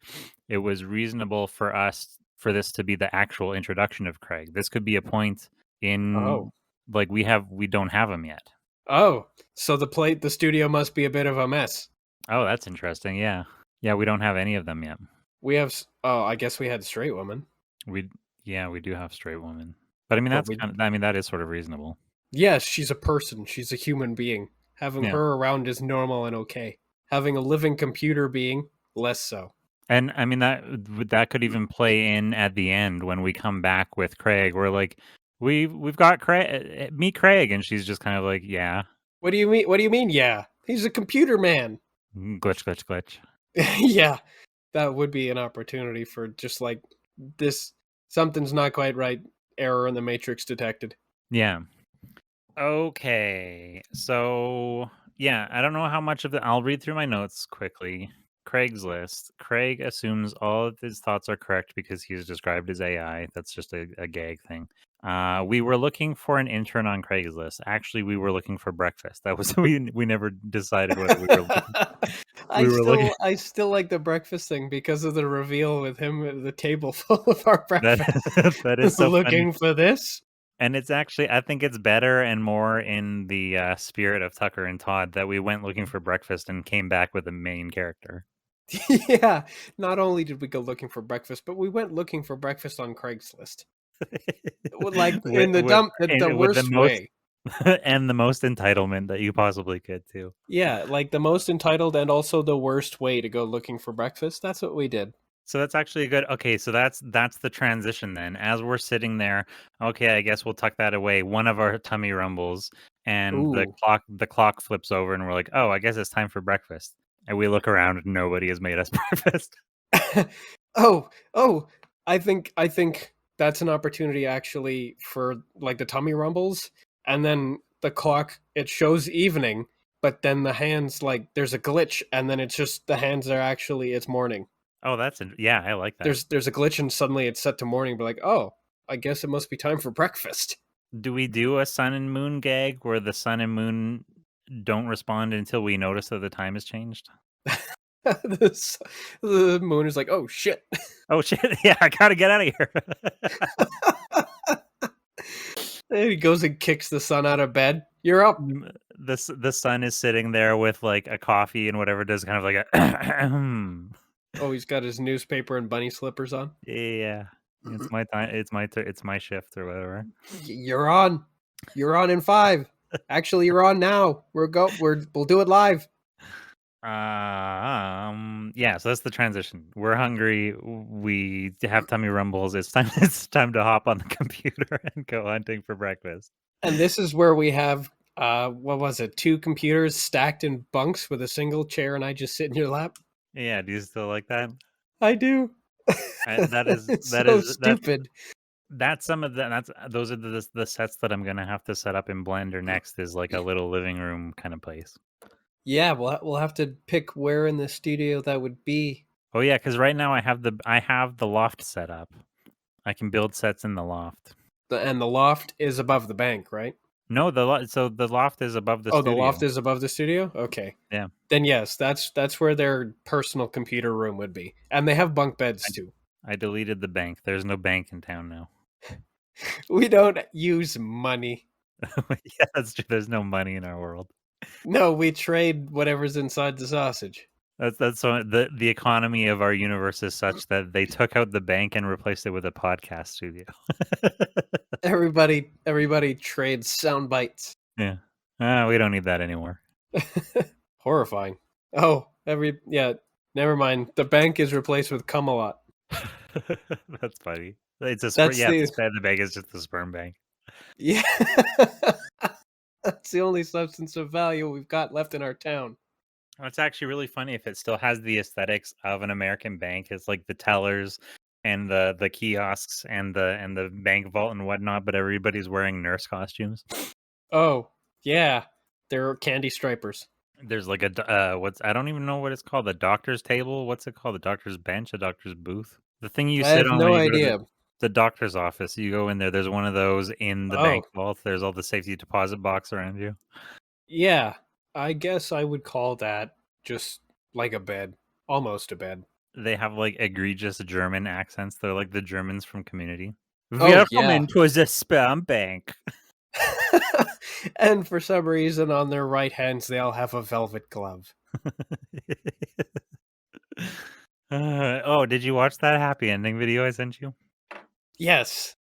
it was reasonable for us for this to be the actual introduction of Craig. This could be a point Oh. in like we don't have him yet. Oh, so the studio must be a bit of a mess. Oh, that's interesting. Yeah. Yeah, we don't have any of them yet. We have oh, I guess we had Straight Woman. We yeah, we do have straight woman. But I mean But that's we kind of I mean that is sort of reasonable. yes, she's a person. She's a human being. Having Yeah. her around is normal and okay. Having a living computer being, less so. And I mean that could even play in at the end when we come back with Craig. We're like, we've got Craig, meet Craig, and she's just kind of like, yeah, What do you mean? What do you mean? Yeah, he's a computer man. glitch, glitch, glitch. Yeah, that would be an opportunity for just like this. Something's not quite right. Error in the matrix detected. Yeah. Okay. So yeah, I don't know how much of the. I'll read through my notes quickly. Craig's list. Craig assumes all of his thoughts are correct because he's described as AI. That's just a gag thing. We were looking for an intern on Craigslist. Actually, we were looking for breakfast. That was we never decided whether we were looking. We were looking I still like the breakfast thing because of the reveal with him at the table full of our that breakfast. that is so funny. Looking for this. And it's actually I think it's better and more in the spirit of Tucker and Todd that we went looking for breakfast and came back with a main character. Yeah. Not only did we go looking for breakfast, but we went looking for breakfast on Craigslist. Like in the the With the worst most way. and the most entitlement that you possibly could too. Yeah, like the most entitled and also the worst way to go looking for breakfast. That's what we did. So that's actually a good. Okay, so that's the transition then. As we're sitting there, okay, I guess we'll tuck that away. One of our tummy rumbles, and Ooh. the clock flips over, and we're like, oh, I guess it's time for breakfast. And we look around, and nobody has made us breakfast. Oh, oh, I think that's an opportunity actually for like the tummy rumbles and then the clock it shows evening, but then the hands like there's a glitch and then it's just the hands are actually it's morning. Oh, yeah, I like that. There's a glitch and suddenly it's set to morning, but like, "Oh, I guess it must be time for breakfast." Do we do a sun and moon gag where the sun and moon don't respond until we notice that the time has changed? the, s- the moon is like, "Oh shit." Oh shit! Yeah, I gotta get out of here. And he goes and kicks the sun out of bed. You're up. The sun is sitting there with like a coffee and whatever, does kind of like a Oh, he's got his newspaper and bunny slippers on. yeah. It's my time. It's my shift or whatever. You're on. You're on in 5. Actually, you're on now. We'll do it live. Yeah, so that's the transition. We're hungry. We have tummy rumbles. It's time. It's time to hop on the computer and go hunting for breakfast. And this is where we have what was it? 2 computers stacked in bunks with a single chair and I just sit in your lap. Yeah, do you still like that? I do. That is It's so stupid. that's some of the that's those are the sets that I'm gonna have to set up in Blender next. Is like a little living room kind of place. Yeah, we'll have to pick where in the studio that would be. Oh yeah, because right now I have the loft set up. I can build sets in the loft. And the loft is above the bank, right? No, so the loft is above the Oh, the studio. loft is above the studio? Okay. Yeah. Then yes, that's where their personal computer room would be. And they have bunk beds too. I deleted the bank. There's no bank in town now. We don't use money. Yeah, that's true. There's no money in our world. No, we trade whatever's inside the sausage. That's so the economy of our universe is such that they took out the bank and replaced it with a podcast studio. Everybody trades sound bites. Yeah. We don't need that anymore. Horrifying. Oh, never mind. The bank is replaced with Camelot. That's funny. It's a That's yeah, the bank is just a sperm bank. yeah. It's the only substance of value we've got left in our town. It's actually really funny if it still has the aesthetics of an American bank. It's like the tellers and the kiosks and the bank vault and whatnot, but everybody's wearing nurse costumes. Oh, yeah. They're candy stripers. There's like what's I don't even know what it's called. The doctor's table. What's it called? The doctor's bench. A doctor's booth. The thing you I sit have on when no you go to idea. the doctor's office. You go in there. There's one of those in the bank Oh, vault. There's all the safety deposit box around you. yeah. I guess I would call that just like a bed. Almost a bed. They have like egregious German accents. They're like the Germans from Community. Oh, yeah. Willkommen to the sperm bank. And for some reason, on their right hands, they all have a velvet glove. Oh, did you watch that happy ending video I sent you? Yes.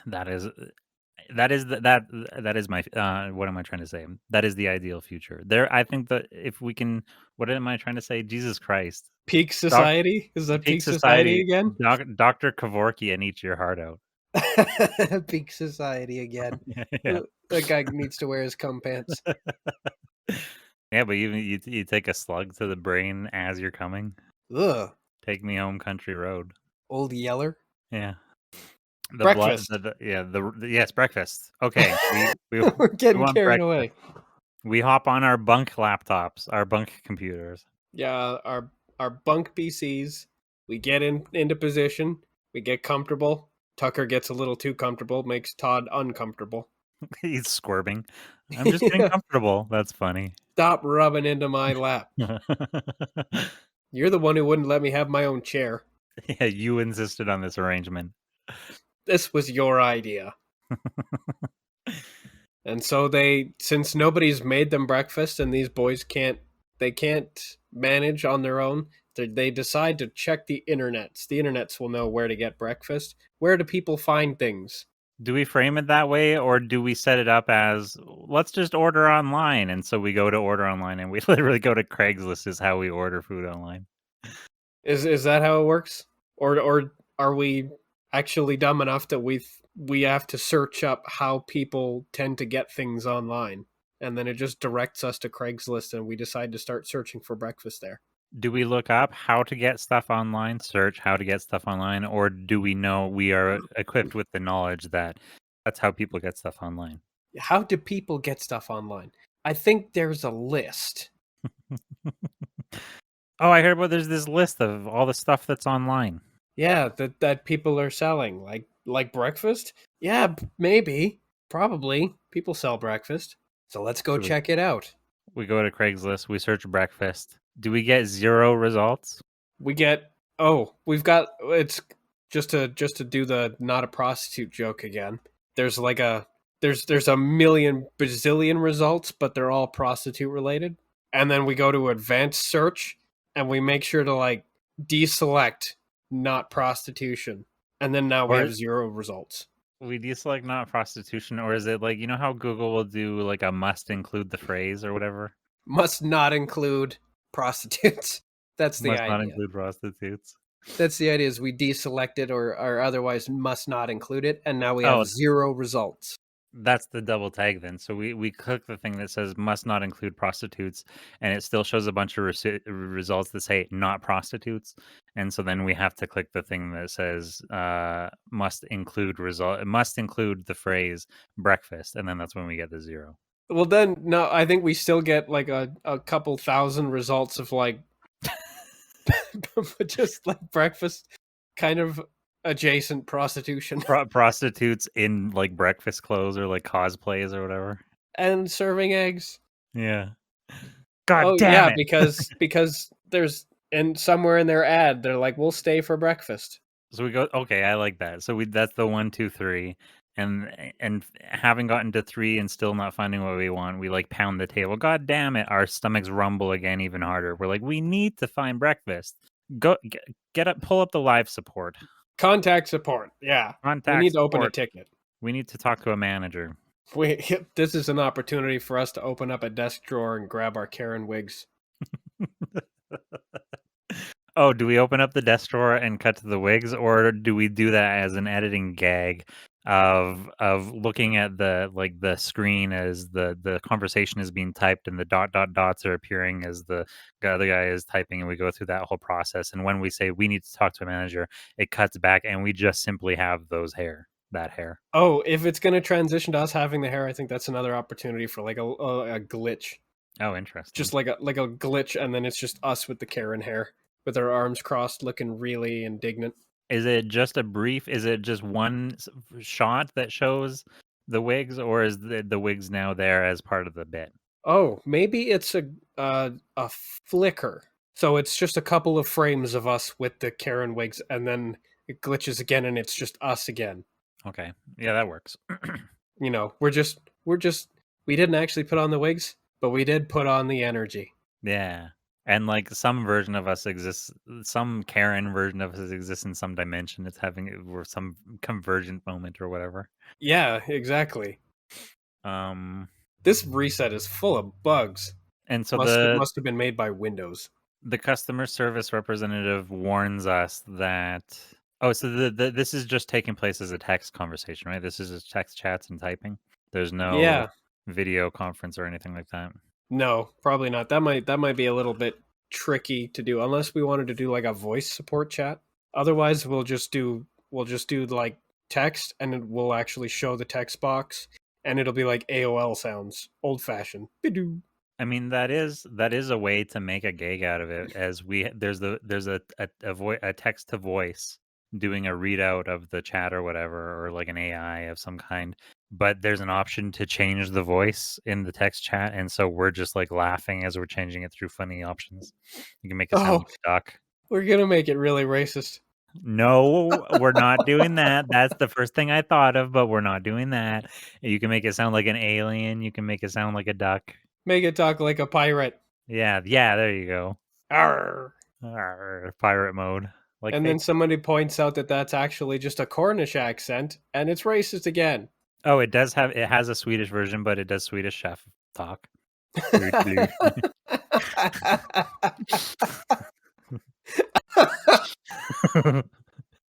That is that is my what am I trying to say? That is the ideal future. There, I think that if we can, what am I trying to say? Jesus Christ, Peak Doc, Society? Is that Peak Peak Society Society, again? Doctor Kevorkian and eat your heart out. Peak Society again. Yeah, That guy needs to wear his cum pants. yeah, but you take a slug to the brain as you're coming. Ugh. Take me home, country road. Old Yeller. Yeah. The blood, Breakfast. yeah, yes, breakfast. Okay, we We're getting want carried breakfast. away. We hop on our bunk laptops, our bunk computers. Yeah, our bunk PCs. We get into position. We get comfortable. Tucker gets a little too comfortable, makes Todd uncomfortable. He's squirming. I'm just getting comfortable. That's funny. Stop rubbing into my lap. You're the one who wouldn't let me have my own chair. Yeah, you insisted on this arrangement. This was your idea. And so since nobody's made them breakfast and these boys can't manage on their own, they decide to check the internets. The internets will know where to get breakfast. Where do people find things? Do we frame it that way, or do we set it up as let's just order online? And so we go to order online, and we literally go to Craigslist is how we order food online. Is that how it works? Or are we actually dumb enough that we have to search up how people tend to get things online, and then it just directs us to Craigslist, and we decide to start searching for breakfast there? Do we look up how to get stuff online, search how to get stuff online, or do we know we are equipped with the knowledge that that's how people get stuff online? How do people get stuff online? I think there's a list. Oh, I heard about there's this list of all the stuff that's online. Yeah, that people are selling, like breakfast. Yeah, maybe, probably people sell breakfast. So let's go So check it out. we go to Craigslist, we search breakfast. Do we get 0 results? We get it's just to do the not a prostitute joke again. There's like there's a million bazillion results, but they're all prostitute related. And then we go to advanced search and we make sure to like deselect not prostitution. And then now we Or have 0 results. we deselect not prostitution, or is it like, you know how Google will do like a must include the phrase or whatever? Must not include prostitutes. That's the Must not idea. include prostitutes. That's the idea is we deselect it or otherwise must not include it, and now we Oh, have 0 results. that's the double tag then. So we click the thing that says must not include prostitutes, and it still shows a bunch of results that say not prostitutes. And so then we have to click the thing that says must include must include the phrase breakfast, and then that's when we get the 0. Well, then, no, I think we still get like a couple thousand results of like just like breakfast kind of adjacent prostitution Prostitutes in like breakfast clothes or like cosplays or whatever. and serving eggs. Yeah. God Oh damn yeah, it. because there's and somewhere in their ad they're like, we'll stay for breakfast. So we go, okay, I like that. So that's the 1, 2, 3. And having gotten to 3 and still not finding what we want, we like pound the table. God damn it. Our stomachs rumble again even harder. We're like, we need to find breakfast. Go get up, pull up the live support. Contact support. Yeah. We Contact need to open a support. ticket. We need to talk to a manager. This is an opportunity for us to open up a desk drawer and grab our Karen wigs. Oh, do we open up the desk drawer and cut to the wigs, or do we do that as an editing gag of looking at the screen as the conversation is being typed and the dots are appearing as the other guy is typing, and we go through that whole process. And when we say we need to talk to a manager, it cuts back and we just simply have that hair. Oh, if it's going to transition to us having the hair, I think that's another opportunity for like a glitch. Oh, interesting. Just like a glitch, and then it's just us with the Karen hair, with our arms crossed, looking really indignant. Is it just a brief? Is it just one shot that shows the wigs, or is the wigs now there as part of the bit? Oh, maybe it's a flicker. So it's just a couple of frames of us with the Karen wigs, and then it glitches again, and it's just us again. Okay, yeah, that works. You know, we didn't actually put on the wigs, but we did put on the energy. Yeah. And like some version of us exists, some Karen version of us exists in some dimension. It's having or some convergent moment or whatever. Yeah, exactly. Um, This reset is full of bugs. and so Must have been made by Windows. the customer service representative warns us that so this is just taking place as a text conversation, right? This is just text chats and typing. There's no Yeah, video conference or anything like that. no, probably not. That might be a little bit tricky to do unless we wanted to do like a voice support chat. Otherwise, we'll just do like text, and it will actually show the text box, and it'll be like AOL sounds, old fashioned. I mean, that is a way to make a gag out of it. As there's a text to voice doing a readout of the chat or whatever, or like an AI of some kind. But there's an option to change the voice in the text chat, and so we're just like laughing as we're changing it through funny options. You can make it sound Oh, like a duck. we're gonna make it really racist. No, we're not doing that. That's the first thing I thought of, but we're not doing that. You can make it sound like an alien. You can make it sound like a duck. Make it talk like a pirate. Yeah, yeah. There you go. Arr. Pirate mode, like And then fake. somebody points out that that's actually just a Cornish accent, and it's racist again. Oh, it has a Swedish version, but it does Swedish chef talk. Blue, blue.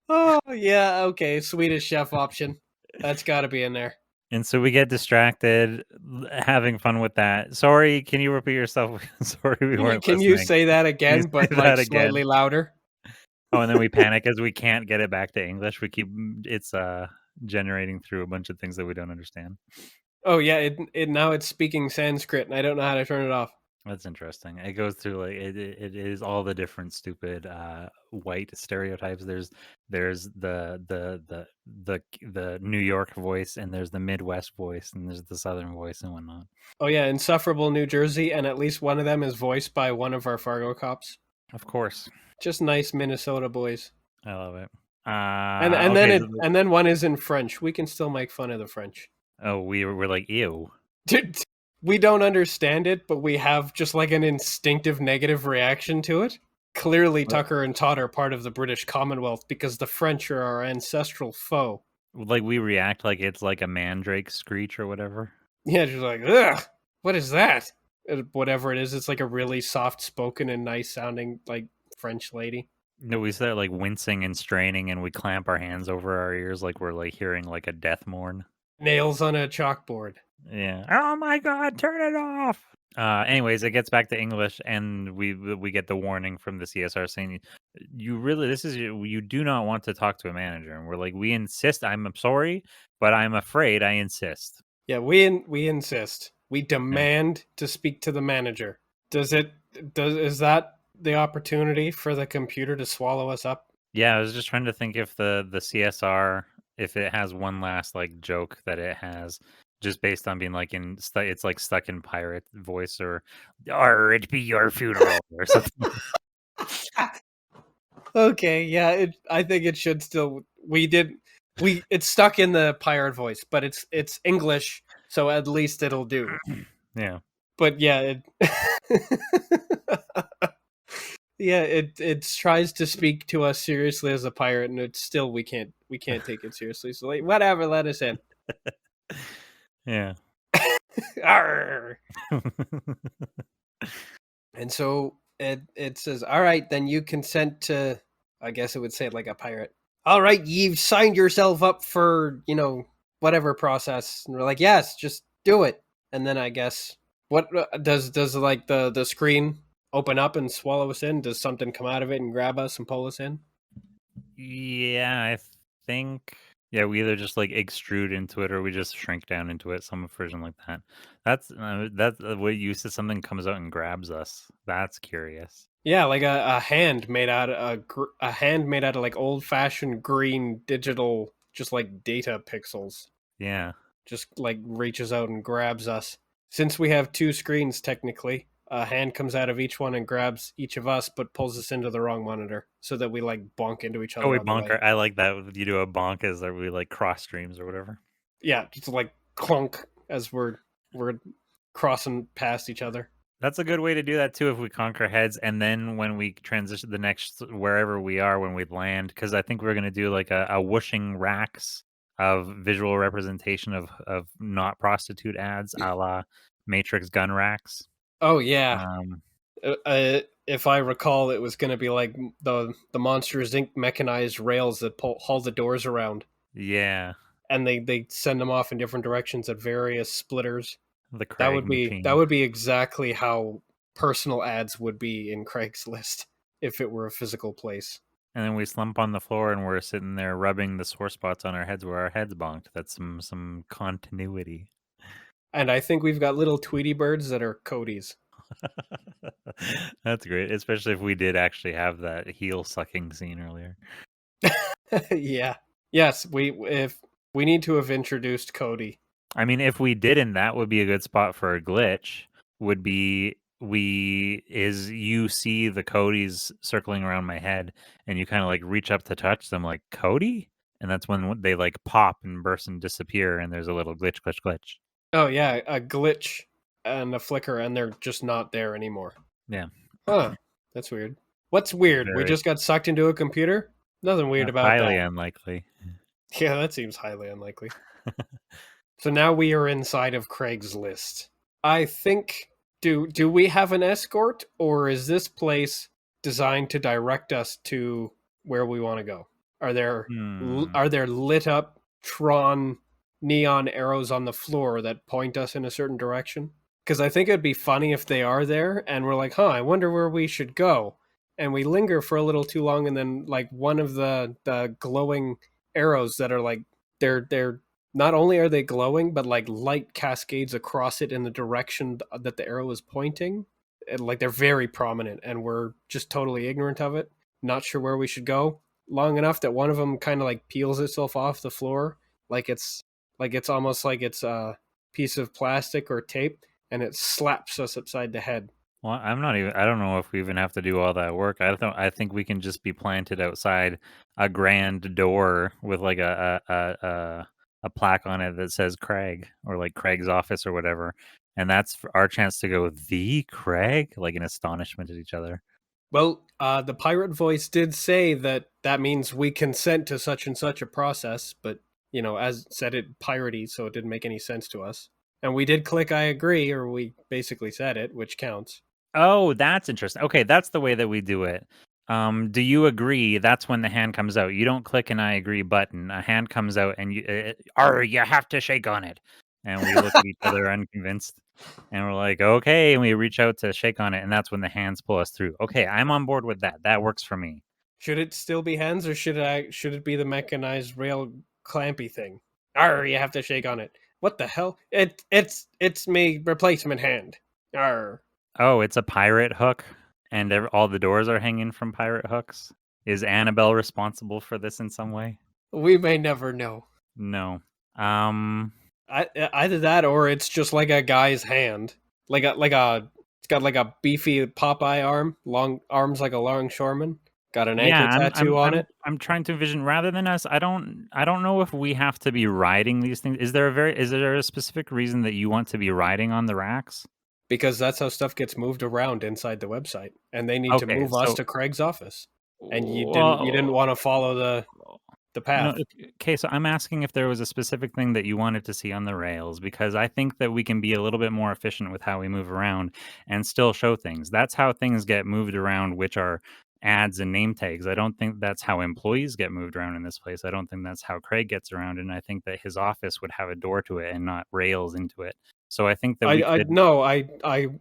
Oh, yeah, okay, Swedish chef option. That's got to be in there. And so we get distracted, having fun with that. Sorry, can you repeat yourself? Sorry, we weren't Can you listening. say that Can you again, say but like that again? slightly louder? Oh, and then we panic as we can't get it back to English. We keep it's generating through a bunch of things that we don't understand. Oh yeah, it now it's speaking Sanskrit, and I don't know how to turn it off. That's interesting. It goes through like it is all the different stupid white stereotypes. There's the New York voice, and there's the Midwest voice, and there's the Southern voice and whatnot. Oh yeah, insufferable New Jersey, and at least one of them is voiced by one of our Fargo cops. Of course, Just nice Minnesota boys. I love it. And then Okay, and then one is in French. We can still make fun of the French. we're like ew. We don't understand it, but we have just like an instinctive negative reaction to it. Clearly, What? Tucker and Todd are part of the British Commonwealth because the French are our ancestral foe. Like we react like it's like a mandrake screech or whatever. Yeah, just like, ugh, what is that? Whatever it is, it's like a really soft spoken and nice sounding, like, French lady. No, we start like wincing and straining, and we clamp our hands over our ears like we're like hearing like a death mourn. Nails on a chalkboard. Yeah. Oh my god, turn it off. Anyways, it gets back to English, and we get the warning from the CSR saying, "You really, you do not want to talk to a manager." And we're like, "We insist. I'm sorry, but I'm afraid I insist." Yeah, we insist. We Yeah. demand to speak to the manager. Is that the opportunity for the computer to swallow us up? Yeah, I was just trying to think if the CSR, if it has one last like joke that it has, just based on being like it's like stuck in pirate voice, or it be your funeral or something. Okay, yeah, I think it should still. It's stuck in the pirate voice, but it's English, so at least it'll do. Yeah. But yeah, yeah, it tries to speak to us seriously as a pirate, and it's still we can't take it seriously. So like, whatever, let us in. Yeah. Arr! And so it says, all right, then you consent to. I guess it would say it like a pirate. all right, you've signed yourself up for, whatever process. And we're like, yes, just do it. And then I guess, what does like the screen open up and swallow us in? Does something come out of it and grab us and pull us in? Yeah, I think yeah, we either just like extrude into it or we just shrink down into it, some version like that. That's what use of something comes out and grabs us. That's curious. Yeah, like a hand made out of a hand made out of like old fashioned green digital, just like data pixels. Yeah. Just like reaches out and grabs us. Since we have two screens, technically, a hand comes out of each one and grabs each of us, but pulls us into the wrong monitor so that we like bonk into each Oh, other we on the way. bonker. I like that. You do a bonk as we like cross streams or whatever. Yeah, just like clunk as we're crossing past each other. That's a good way to do that too if we conquer heads and then when we transition the next wherever we are when we land, because I think we're gonna do like a whooshing racks of visual representation of not prostitute ads a la Matrix gun racks. Oh yeah, Um if I recall, it was going to be like the Monsters Inc. mechanized rails that haul the doors around, yeah, and they send them off in different directions at various splitters. the That Craig would be that machine. would be exactly how personal ads would be in Craigslist if it were a physical place. And then we slump on the floor and we're sitting there rubbing the sore spots on our heads where our heads bonked. That's some continuity. And I think we've got little Tweety birds that are Cody's. That's great, especially if we did actually have that heel sucking scene earlier. Yeah. Yes, if we need to have introduced Cody. I mean, if we didn't, that would be a good spot for a glitch. Would be you see the Codys circling around my head, and you kind of like reach up to touch them, like Cody, and that's when they like pop and burst and disappear, and there's a little glitch, glitch, glitch. Oh yeah, a glitch and a flicker, and they're just not there anymore. Yeah, Huh. That's weird. What's weird? We very just got sucked into a computer? Nothing weird about highly that. unlikely. Yeah, that seems highly unlikely. So now we are inside of Craig's list. I think, do we have an escort, or is this place designed to direct us to where we want to go? Are there Hmm. are there lit up Tron neon arrows on the floor that point us in a certain direction? Because I think it'd be funny if they are there and we're like, huh, I wonder where we should go. And we linger for a little too long, and then like one of the glowing arrows that are like they're not only are they glowing, but like light cascades across it in the direction that the arrow is pointing. And, like they're very prominent, and we're just totally ignorant of it, not sure where we should go. Long enough that one of them kind of like peels itself off the floor, like it's almost like it's a piece of plastic or tape, and it slaps us upside the head. Well, I'm not even. I don't know if we even have to do all that work. I don't. I think we can just be planted outside a grand door with like a plaque on it that says Craig or like Craig's office or whatever, and that's our chance to go the Craig, like in astonishment at each other. Well, the pirate voice did say that that means we consent to such and such a process, but as said it piratey, so it didn't make any sense to us. And we did click I agree, or we basically said it, which counts. Oh, that's interesting. Okay, that's the way that we do it. Do you agree? That's when the hand comes out. You don't click an I agree button. A hand comes out and you have to shake on it. And we look at each other unconvinced. And we're like, okay. And we reach out to shake on it. And that's when the hands pull us through. Okay, I'm on board with that. That works for me. Should it still be hands, or should it be the mechanized rail clampy thing? Arr, you have to shake on it. What the hell? It's me replacement hand. Arr. Oh, it's a pirate hook. And all the doors are hanging from pirate hooks. Is Annabelle responsible for this in some way? We may never know. No. Um, Either that, or it's just like a guy's hand, it's got like a beefy Popeye arm, long arms like a longshoreman, got an Yeah, anchor tattoo on it. I'm trying to envision rather than us, I don't know if we have to be riding these things. Is there a specific reason that you want to be riding on the racks? Because that's how stuff gets moved around inside the website, and they need to Okay, move us so to Craig's office, and you didn't well, want to follow the no, path. okay, so I'm asking if there was a specific thing that you wanted to see on the rails because I think that we can be a little bit more efficient with how we move around and still show things. That's how things get moved around, which are ads and name tags. I don't think that's how employees get moved around in this place. I don't think that's how Craig gets around, and I think that his office would have a door to it and not rails into it. So I think that we I could. no, I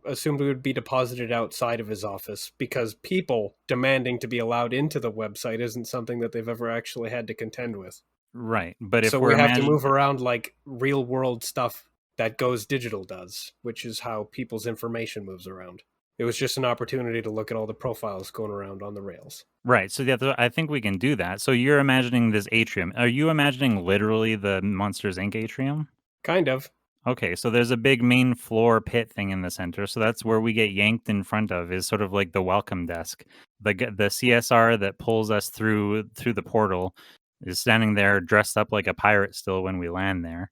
assumed it would be deposited outside of his office because people demanding to be allowed into the website isn't something that they've ever actually had to contend with. Right, but if So we're we have to imagining. move around like real world stuff that goes digital does, which is how people's information moves around. It was just an opportunity to look at all the profiles going around on the rails. Right, so yeah, I think we can do that. So you're imagining this atrium. Are you imagining literally the Monsters Inc. atrium? Kind of. Okay, so there's a big main floor pit thing in the center. So that's where we get yanked in front of, is sort of like the welcome desk. The CSR that pulls us through the portal is standing there dressed up like a pirate still when we land there.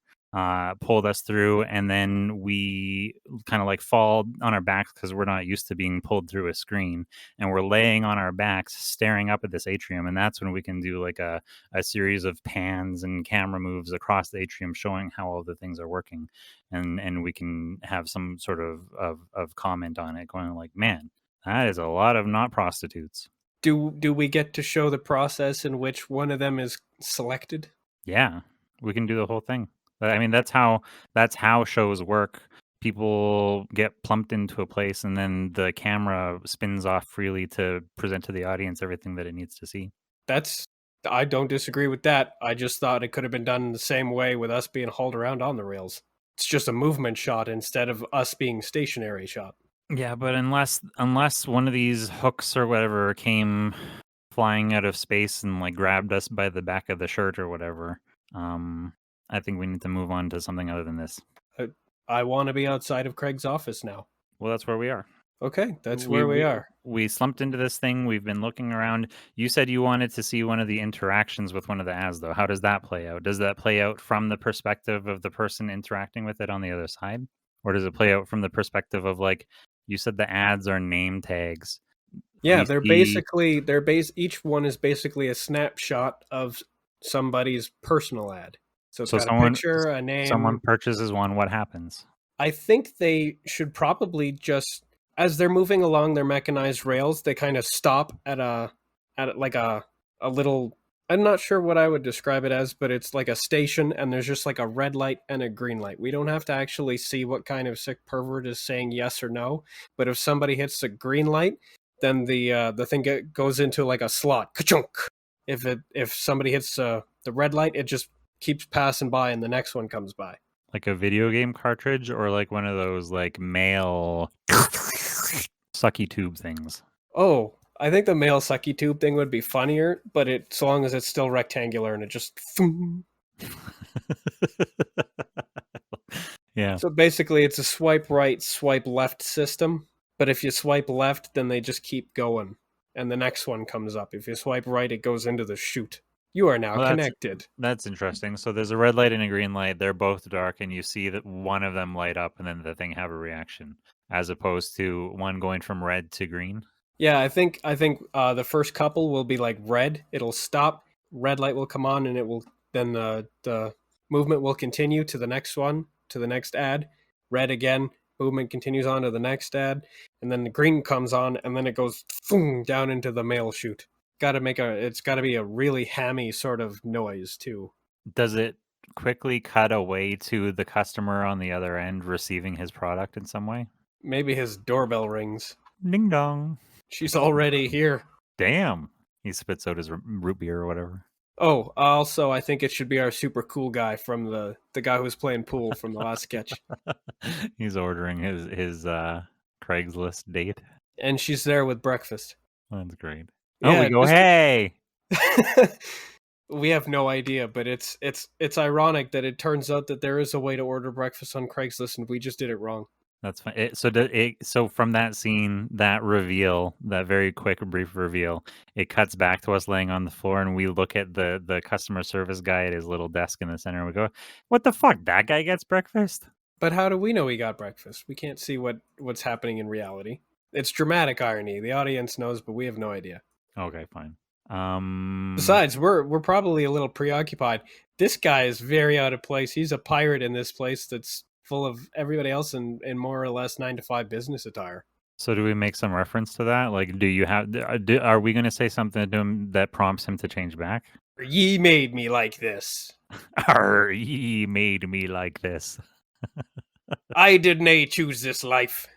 Pulled us through, and then we kind of like fall on our backs because we're not used to being pulled through a screen, and we're laying on our backs staring up at this atrium, and that's when we can do like a series of pans and camera moves across the atrium showing how all the things are working, and we can have some sort of comment on it going like, man, that is a lot of not prostitutes. Do we get to show the process in which one of them is selected? Yeah, we can do the whole thing. I mean, that's how shows work. People get plumped into a place, and then the camera spins off freely to present to the audience everything that it needs to see. That's I don't disagree with that. I just thought it could have been done the same way with us being hauled around on the rails. It's just a movement shot instead of us being stationary shot. Yeah, but unless one of these hooks or whatever came flying out of space and like grabbed us by the back of the shirt or whatever, um, I think we need to move on to something other than this. I want to be outside of Craig's office now. Well, that's where we are. Okay, that's We where we we are. we slumped into this thing. We've been looking around. You said you wanted to see one of the interactions with one of the ads, though. How does that play out? Does that play out from the perspective of the person interacting with it on the other side, or does it play out from the perspective of like you said the ads are name tags? Yeah, We see. they're base each one is basically a snapshot of somebody's personal ad. So it's So got a someone picture, a someone name. purchases one. What happens? I think they should probably just as they're moving along their mechanized rails, they kind of stop at like a little I'm not sure what I would describe it as, but it's like a station and there's just like a red light and a green light. We don't have to actually see what kind of sick pervert is saying yes or no, but if somebody hits the green light, then the thing goes into like a slot. Ka-chunk. If somebody hits the red light, it just keeps passing by and the next one comes by. Like a video game cartridge, or like one of those like mail sucky tube things? Oh, I think the male sucky tube thing would be funnier, but it so long as it's still rectangular and it just. Yeah. So basically, it's a swipe right, swipe left system. But if you swipe left, then they just keep going, and the next one comes up. If you swipe right, it goes into the chute. You are now Well, connected. that's interesting. So there's a red light and a green light. They're both dark, and you see that one of them light up, and then the thing have a reaction, as opposed to one going from red to green. Yeah, I think the first couple will be like red. It'll stop. Red light will come on, and it will then the movement will continue to the next one, to the next ad. Red again. Movement continues on to the next ad, and then the green comes on, and then it goes down into the mail chute. It's got to be a really hammy sort of noise too. Does it quickly cut away to the customer on the other end receiving his product in some way? Maybe his doorbell rings. Ding dong. She's already here. Damn. He spits out his root beer or whatever. Oh, also, I think it should be our super cool guy from the guy who was playing pool from the last sketch. He's ordering his Craigslist date. And she's there with breakfast. That's great. Oh, we Yeah, go, just hey. we have no idea, but it's ironic that it turns out that there is a way to order breakfast on Craigslist, and we just did it wrong. That's fine. So from that scene, that reveal, that very quick, brief reveal, it cuts back to us laying on the floor, and we look at the customer service guy at his little desk in the center, and we go, "What the fuck? That guy gets breakfast?" But how do we know he got breakfast? We can't see what's happening in reality. It's dramatic irony. The audience knows, but we have no idea. Okay, fine. Besides, we're probably a little preoccupied. This guy is very out of place. He's a pirate in this place that's full of everybody else in more or less 9 to 5 business attire. So do we make some reference to that? Like, do you have? Are we going to say something to him that prompts him to change back? Ye made me like this. He made me like this. I did nae choose this life.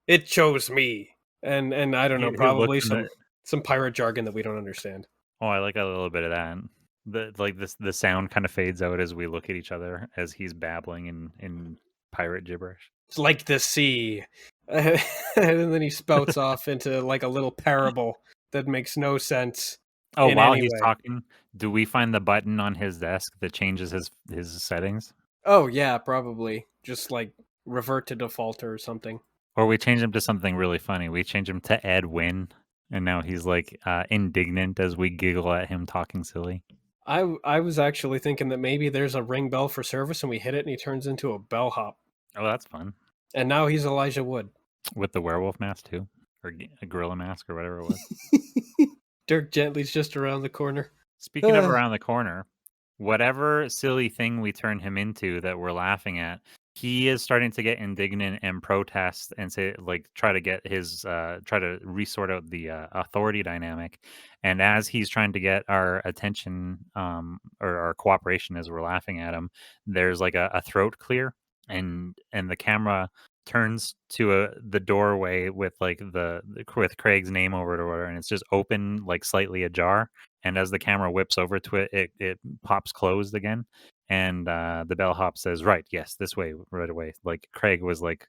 It chose me. And I don't know, He looks probably in the. some pirate jargon that we don't understand. Oh, I like a little bit of that. The sound kind of fades out as we look at each other as he's babbling in pirate gibberish. It's like the sea. And then he spouts off into like a little parable that makes no sense Oh, in while any he's way. talking, do we find the button on his desk that changes his settings? Oh yeah, probably. Just like revert to default or something. Or we change him to something really funny. We change him to Ed Wynn, and now he's like indignant as we giggle at him talking silly. I was actually thinking that maybe there's a ring bell for service and we hit it and he turns into a bellhop. Oh, that's fun. And now he's Elijah Wood. With the werewolf mask too, or a gorilla mask, or whatever it was. Dirk Gently's just around the corner. Speaking of around the corner, whatever silly thing we turn him into that we're laughing at, he is starting to get indignant and protest and say, like, try to get his, try to resort out the authority dynamic. And as he's trying to get our attention, or our cooperation as we're laughing at him, there's like a throat clear, and the camera turns to the doorway with like with Craig's name over it or whatever, and it's just open, like slightly ajar. And as the camera whips over to it, it pops closed again. And the bellhop says, "Right, yes, this way, right away." Like Craig was like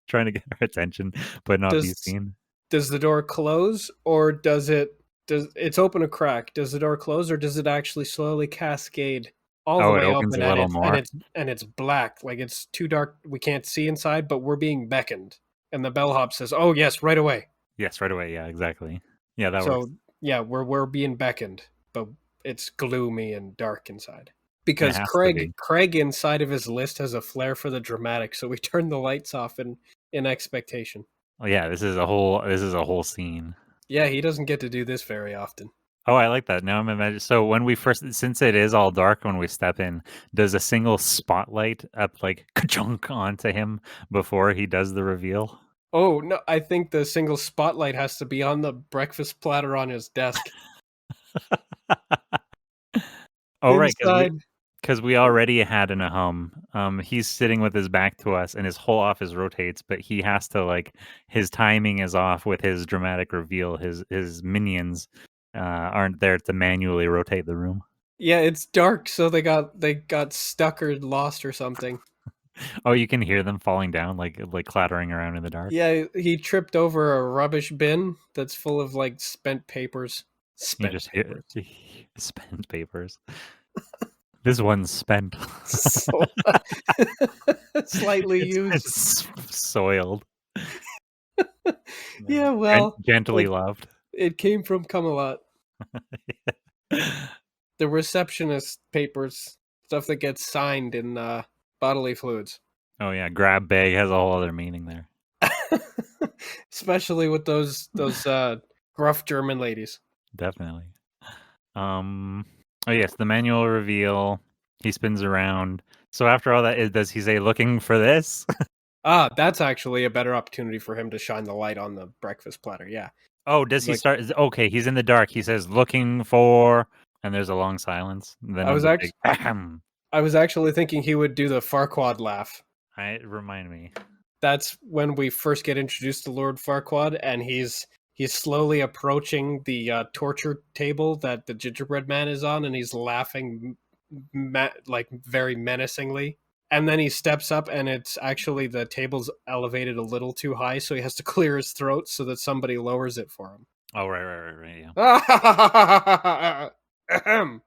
trying to get our attention, but not be Does seen. does the door close or does it's open a crack? Does the door close or does it actually slowly cascade all the Oh, it way opens open a and little it's and more. it's and it's black, like it's too dark, we can't see inside, but we're being beckoned. And the bellhop says, "Oh yes, right away." Yes, right away. Yeah, exactly. Yeah, that works. So yeah, we're being beckoned, but it's gloomy and dark inside. And it Because has to be. Craig inside of his list has a flair for the dramatic, so we turn the lights off in expectation. Oh yeah, this is a whole scene. Yeah, he doesn't get to do this very often. Oh, I like that. Now I'm imagining. So when we first, since it is all dark when we step in, does a single spotlight up like ka-chunk onto him before he does the reveal? Oh no, I think the single spotlight has to be on the breakfast platter on his desk. Oh, right, Inside. because we already had an hum. He's sitting with his back to us, and his whole office rotates, but he has to like his timing is off with his dramatic reveal. His minions aren't there to manually rotate the room. Yeah, it's dark, so they got stuck or lost or something. Oh, you can hear them falling down, like clattering around in the dark. Yeah, he tripped over a rubbish bin that's full of like spent papers. You Spent just hear papers. spent papers. This one's spent. So slightly used. It's soiled. Yeah, Gen- well, gently like loved. it came from Camelot. The receptionist papers, stuff that gets signed in bodily fluids. Oh yeah, grab bag has a whole other meaning there. Especially with those gruff German ladies. Definitely. Oh yes, the manual reveal. He spins around. So after all that, does he say looking for this? Ah, that's actually a better opportunity for him to shine the light on the breakfast platter. Yeah. Oh, does he Like start? Okay, he's in the dark. He says looking for, and there's a long silence. Then I was the big actually ahem. I was actually thinking he would do the Farquaad laugh. Remind me. That's when we first get introduced to Lord Farquaad, and he's slowly approaching the torture table that the gingerbread man is on, and he's laughing like very menacingly. And then he steps up, and it's actually the table's elevated a little too high, so he has to clear his throat so that somebody lowers it for him. Oh right, yeah. Ahem.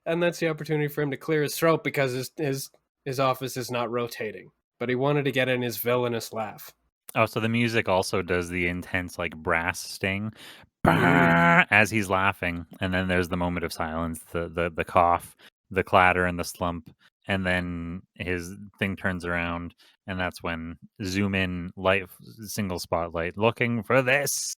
And that's the opportunity for him to clear his throat because his office is not rotating. But he wanted to get in his villainous laugh. Oh, so the music also does the intense like brass sting Mm-hmm. as he's laughing, and then there's the moment of silence, the cough, the clatter, and the slump, and then his thing turns around, and that's when zoom in, light, single spotlight, looking for this.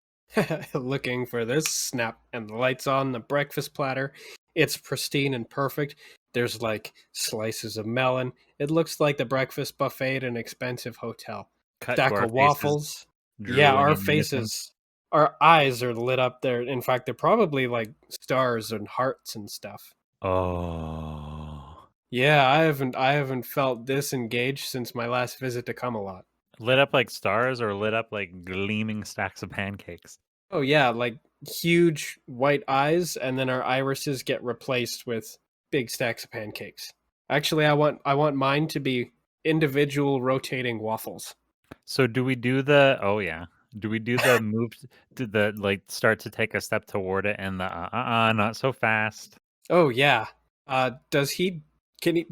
Looking for this snap, and the lights on the breakfast platter. It's pristine and perfect. There's like slices of melon. It looks like the breakfast buffet at an expensive hotel. Cut to Stack our of faces, waffles. Yeah, drooling our and menacing. faces, our eyes are lit up there. In fact, they're probably like stars and hearts and stuff. Oh. Yeah, I haven't felt this engaged since my last visit to Camelot. Lit up like stars or lit up like gleaming stacks of pancakes? Oh yeah, like huge white eyes, and then our irises get replaced with big stacks of pancakes. Actually, I want mine to be individual rotating waffles. So do we do the oh yeah. Do we do the move to the like start to take a step toward it and the not so fast? Oh yeah. Does he? Can he?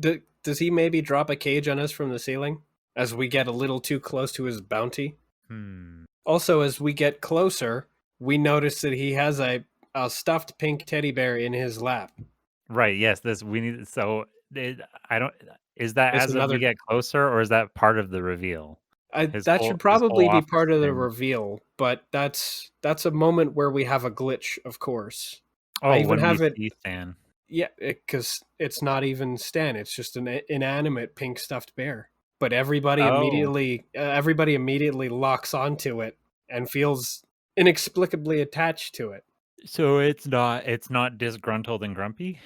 Does he maybe drop a cage on us from the ceiling as we get a little too close to his bounty? Hmm. Also, as we get closer, we notice that he has a stuffed pink teddy bear in his lap. Right, yes, this we need so it, I don't is that It's as we another. get closer or is that part of the reveal? That should His whole probably be office part of the thing. reveal, but that's a moment where we have a glitch, of course. I Oh, even when we have it, see Stan. yeah, because it's not even Stan; it's just an inanimate pink stuffed bear. But Oh, everybody immediately locks onto it and feels inexplicably attached to it. so it's not disgruntled and grumpy?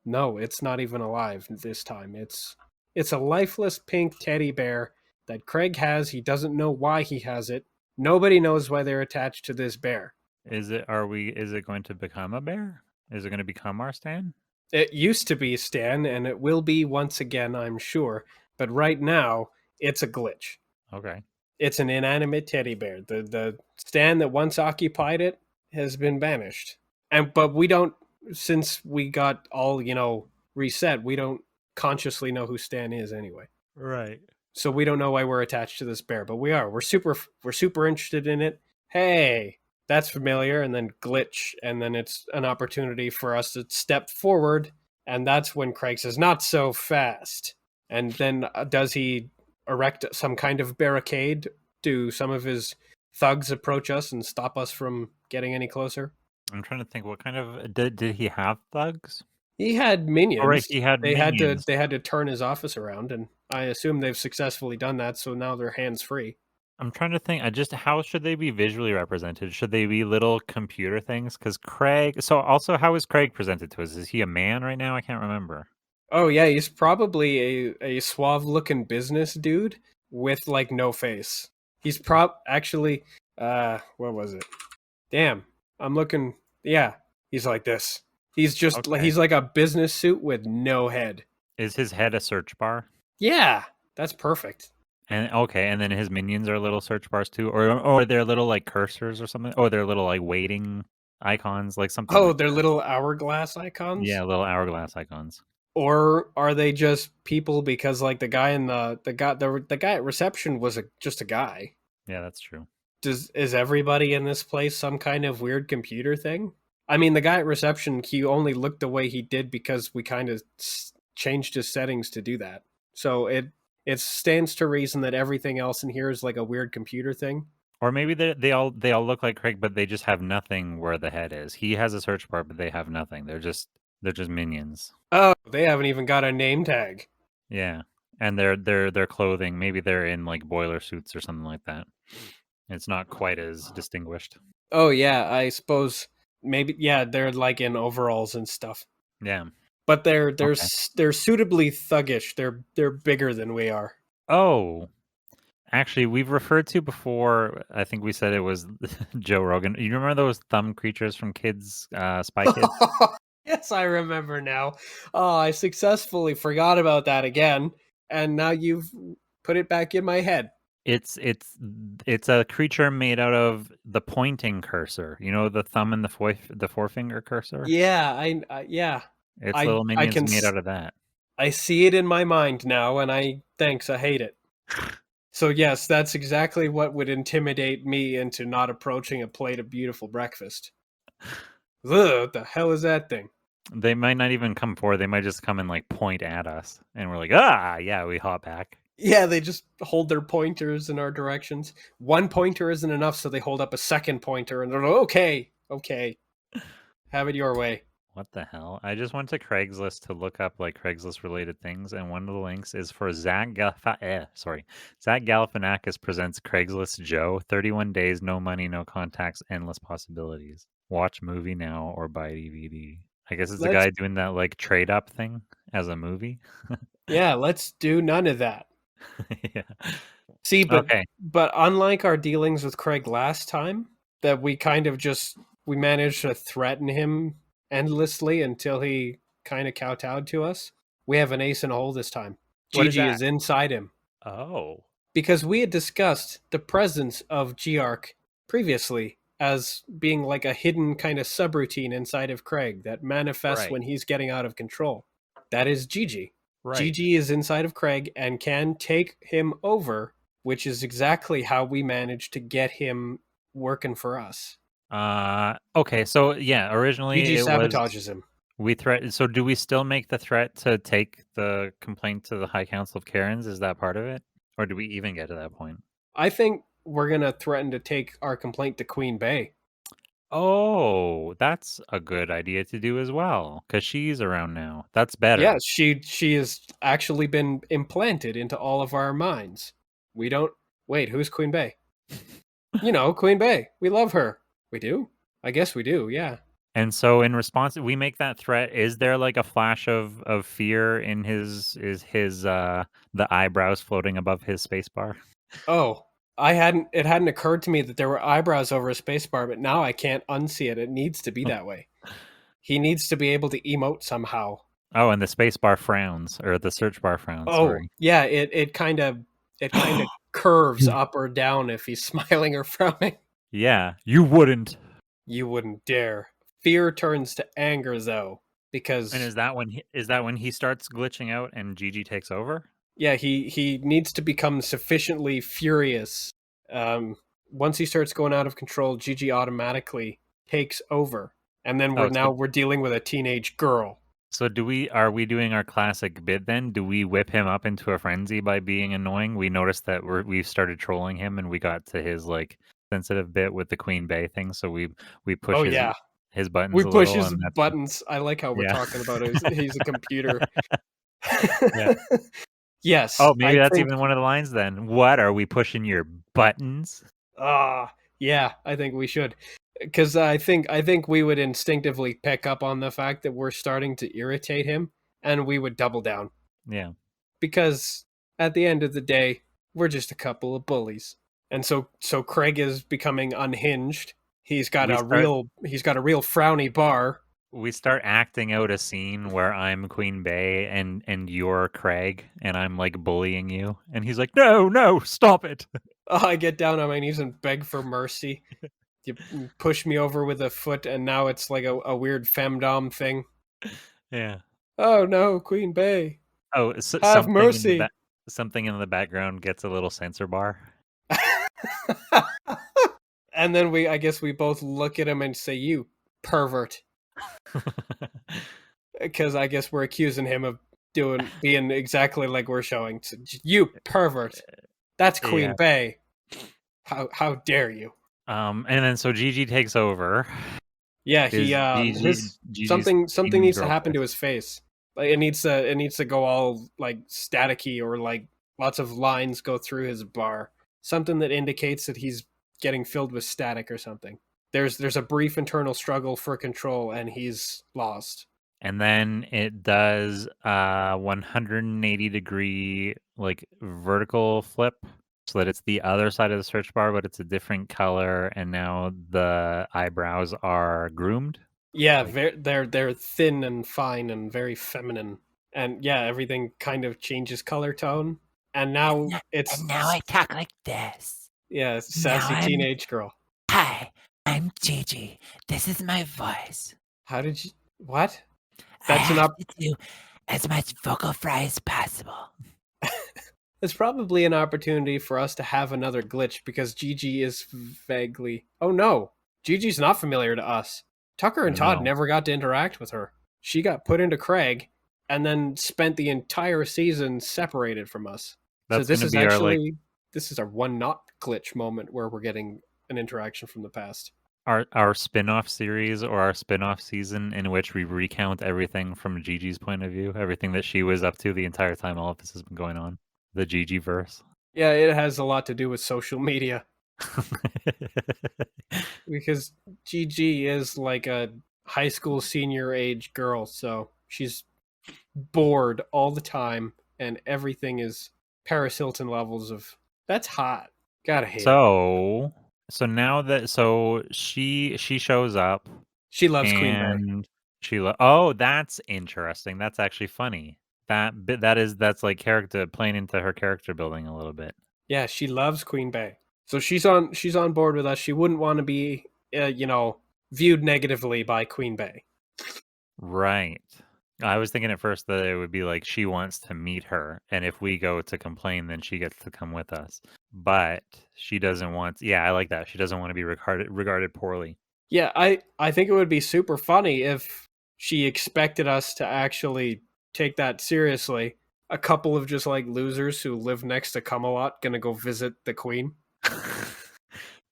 No, it's not even alive this time. It's a lifeless pink teddy bear that Craig has. He doesn't know why he has it. Nobody knows why they're attached to this bear. Is it going to become a bear? Is it going to become our Stan? It used to be Stan, and it will be once again, I'm sure. But right now, it's a glitch. Okay. It's an inanimate teddy bear. The Stan that once occupied it has been banished. But we don't, since we got all reset. We don't consciously know who Stan is anyway. Right. So we don't know why we're attached to this bear, but we are. We're super interested in it. Hey, that's familiar, and then glitch, and then it's an opportunity for us to step forward, and that's when Craig says, "Not so fast." And then does he erect some kind of barricade? Do some of his thugs approach us and stop us from getting any closer? I'm trying to think what kind of did he have thugs? He had Oh, right, minions. he had They had to minions. they had to turn his office around, and I assume they've successfully done that. So now they're hands free. I'm trying to think. I just how should they be visually represented? Should they be little computer things? Because Craig. So also, how is Craig presented to us? Is he a man right now? I can't remember. Oh yeah, he's probably a suave looking business dude with like no face. He's actually what was it? Damn. I'm looking, yeah, he's like this. He's just like Okay. he's like a business suit with no head. Is his head a search bar? Yeah, that's perfect. And okay, and then his minions are little search bars too, or they're little like cursors or something. Oh, they're little like waiting icons, like something Oh, like they're that. little hourglass icons? Yeah, little hourglass icons. Or are they just people because like the guy in the guy at reception was just a guy? Yeah, that's true. Is everybody in this place some kind of weird computer thing? I mean, the guy at reception, he only looked the way he did because we kind of changed his settings to do that. So it stands to reason that everything else in here is like a weird computer thing. Or maybe they all look like Craig, but they just have nothing where the head is. He has a search bar, but they have nothing. They're just minions. Oh, they haven't even got a name tag. Yeah, and their clothing. Maybe they're in like boiler suits or something like that. It's not quite as distinguished. Oh yeah, I suppose maybe yeah, they're like in overalls and stuff. Yeah. But they're they're Okay. s- they're suitably thuggish. They're bigger than we are. Oh, actually, we've referred to before. I think we said it was Joe Rogan. You remember those thumb creatures from Kids, Spy Kids? Yes, I remember now. Oh, I successfully forgot about that again, and now you've put it back in my head. It's a creature made out of the pointing cursor. You know, the thumb and the forefinger cursor. Yeah, yeah, It's I little I minions can made out of that. I see it in my mind now, and I hate it. So yes, that's exactly what would intimidate me into not approaching a plate of beautiful breakfast. Ugh, what the hell is that thing? They might not even come forward. They might just come and like point at us, and we're like, ah, yeah, we hop back. Yeah, they just hold their pointers in our directions. One pointer isn't enough, so they hold up a second pointer and they're like, okay, okay, have it your way. What the hell? I just went to Craigslist to look up like Craigslist related things, and one of the links is for Zach Galifianakis presents Craigslist Joe. 31 days, no money, no contacts, endless possibilities. Watch movie now or buy DVD. I guess it's the Let's guy doing that like trade up thing as a movie. yeah, let's do none of that. Yeah. See, Okay. but unlike our dealings with Craig last time, that we kind of just we managed to threaten him endlessly until he kind of kowtowed to us. We have an ace in a hole this time. What is Gigi that? is inside him Oh, because we had discussed the presence of Geark previously as being like a hidden kind of subroutine inside of Craig that manifests right. when he's getting out of control. That is Gigi. Right. Gigi is inside of Craig and can take him over, which is exactly how we managed to get him working for us. Okay, so yeah, originally Gigi it was sabotages him. we threat so do we still make the threat to take the complaint to the High Council of Karens? Is that part of it? Or do we even get to that point? I think we're going to threaten to take our complaint to Queen Bey. Oh, that's a good idea to do as well, because she's around now. That's Yeah, better. she has actually been implanted into all of our minds. We don't wait, who's Queen Bey? You know, Queen Bey. We love her. We do? I guess we do, yeah. And so in response, we make that threat. Is there like a flash of fear in his the eyebrows floating above his space bar? Oh, it hadn't occurred to me that there were eyebrows over a spacebar, but now I can't unsee it. It needs to be that way. He needs to be able to emote somehow. Oh, and the space bar frowns, or the search bar frowns, Oh, sorry. yeah, it kind of curves up or down if he's smiling or frowning. Yeah, you wouldn't. You wouldn't dare. Fear turns to anger though, And because is that when he starts glitching out and Gigi takes over? yeah, he needs to become sufficiently furious. Um, Once he starts going out of control, Gigi automatically takes over, and then Oh, we're dealing with a teenage girl. so are we doing our classic bit then? Do we whip him up into a frenzy by being annoying? We noticed that we've started trolling him and we got to his like sensitive bit with the Queen Bey thing, so we push Oh yeah, his buttons we a push little his and that's buttons. I like how we're yeah. talking about it. He's a computer. Yeah. Yes, Oh, maybe I that's think. even one of the lines then. What are we pushing your buttons? Yeah, I think we should, because I think we would instinctively pick up on the fact that we're starting to irritate him, and we would double down Yeah. because at the end of the day, we're just a couple of bullies, and so Craig is becoming unhinged. We start He's got a real frowny bar. we start acting out a scene where I'm Queen Bey and you're Craig and I'm like bullying you and he's like, "No, no, stop it." I get down on my knees and beg for mercy. You push me over with a foot, and now it's like a weird femdom thing. Yeah. Oh no, Queen Bey, Oh, have mercy. something in the background gets a little censor bar. And then I guess we both look at him and say, "You pervert," because I guess we're accusing him of being exactly like we're showing. So, you pervert. That's Queen Yeah. Bey. How dare you? And then so Gigi takes over. Yeah, he Is his Gigi's something teen needs to girl happen to pissed? his face. Like it needs to go all like staticky, or like lots of lines go through his bar. Something that indicates that he's getting filled with static or something. There's a brief internal struggle for control, and he's lost. And then it does 180-degree like vertical flip so that it's the other side of the search bar, but it's a different color, and now the eyebrows are groomed. Yeah, Like they're thin and fine and very feminine, and yeah, everything kind of changes color tone. And now it's and now I talk like this. yeah, Now sassy I'm teenage girl. Hi, I'm Gigi. This is my voice. How did you what? I That's an have up. to do as much vocal fry as possible. It's probably an opportunity for us to have another glitch because Gigi is vaguely. Oh no, Gigi's not familiar to us. Tucker and Todd No, never got to interact with her. She got put into Craig and then spent the entire season separated from us. So that's gonna be our like this is our one not glitch moment where we're getting an interaction from the past. our spin-off series or our spin-off season in which we recount everything from Gigi's point of view, everything that she was up to the entire time all of this has been going on. The Gigi verse. Yeah, it has a lot to do with social media because Gigi is like a high school senior age girl, so she's bored all the time, and everything is Paris Hilton levels of that's hot. Gotta hate it. So so she shows up She loves Queen Bey. and oh, that's interesting. That's actually funny. That's like character playing into her character building a little bit. Yeah, she loves Queen Bey. So she's on board with us. She wouldn't want to be, viewed negatively by Queen Bey. Right. I was thinking at first that it would be like she wants to meet her, and if we go to complain, then she gets to come with us. But she doesn't want. Yeah, I like that. She doesn't want to be regarded poorly. Yeah, I think it would be super funny if she expected us to actually take that seriously. A couple of just like losers who live next to Camelot gonna go visit the Queen.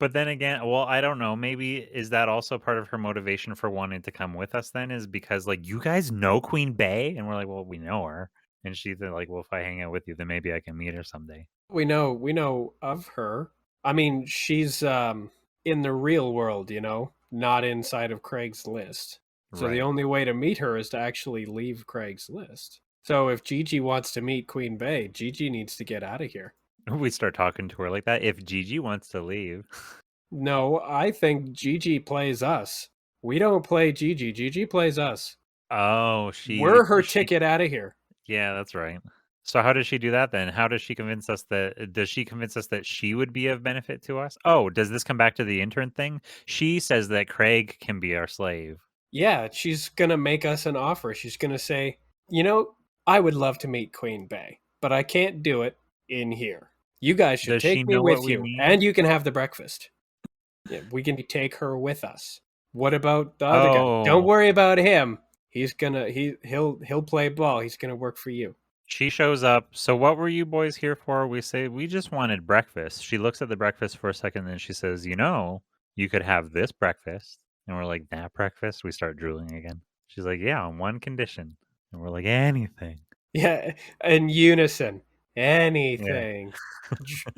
But then again, well, I don't know. Maybe is that also part of her motivation for wanting to come with us? Then is because like you guys know Queen Bey, and we're like, well, we know her, and she's like, well, if I hang out with you, then maybe I can meet her someday. We know of her. I mean, she's in the real world, not inside of Craig's list. So the Right. only way to meet her is to actually leave Craig's list. So if Gigi wants to meet Queen Bey, Gigi needs to get out of here. We start talking to her like that. If Gigi wants to leave, No, I think Gigi plays us. We don't play Gigi. Gigi plays us. oh, We're her ticket out of here. yeah, that's right. So how does she do that then? How does she convince us that she would be of benefit to us? Oh, does this come back to the intern thing? She says that Craig can be our slave. Yeah, she's gonna make us an offer. She's gonna say, I would love to meet Queen Bey, but I can't do it in here. You guys should Does she take me know what with we you, mean? and you can have the breakfast. Yeah, we can take her with us. What about the other guy? Don't Oh, worry about him. He'll play ball. He's gonna work for you. she shows up. So what were you boys here for? We say we just wanted breakfast. She looks at the breakfast for a second, then she says, you could have this breakfast. And we're like, that breakfast? We start drooling again. She's like, yeah, on one condition. And we're like, anything. Yeah, in unison. Yeah. Anything.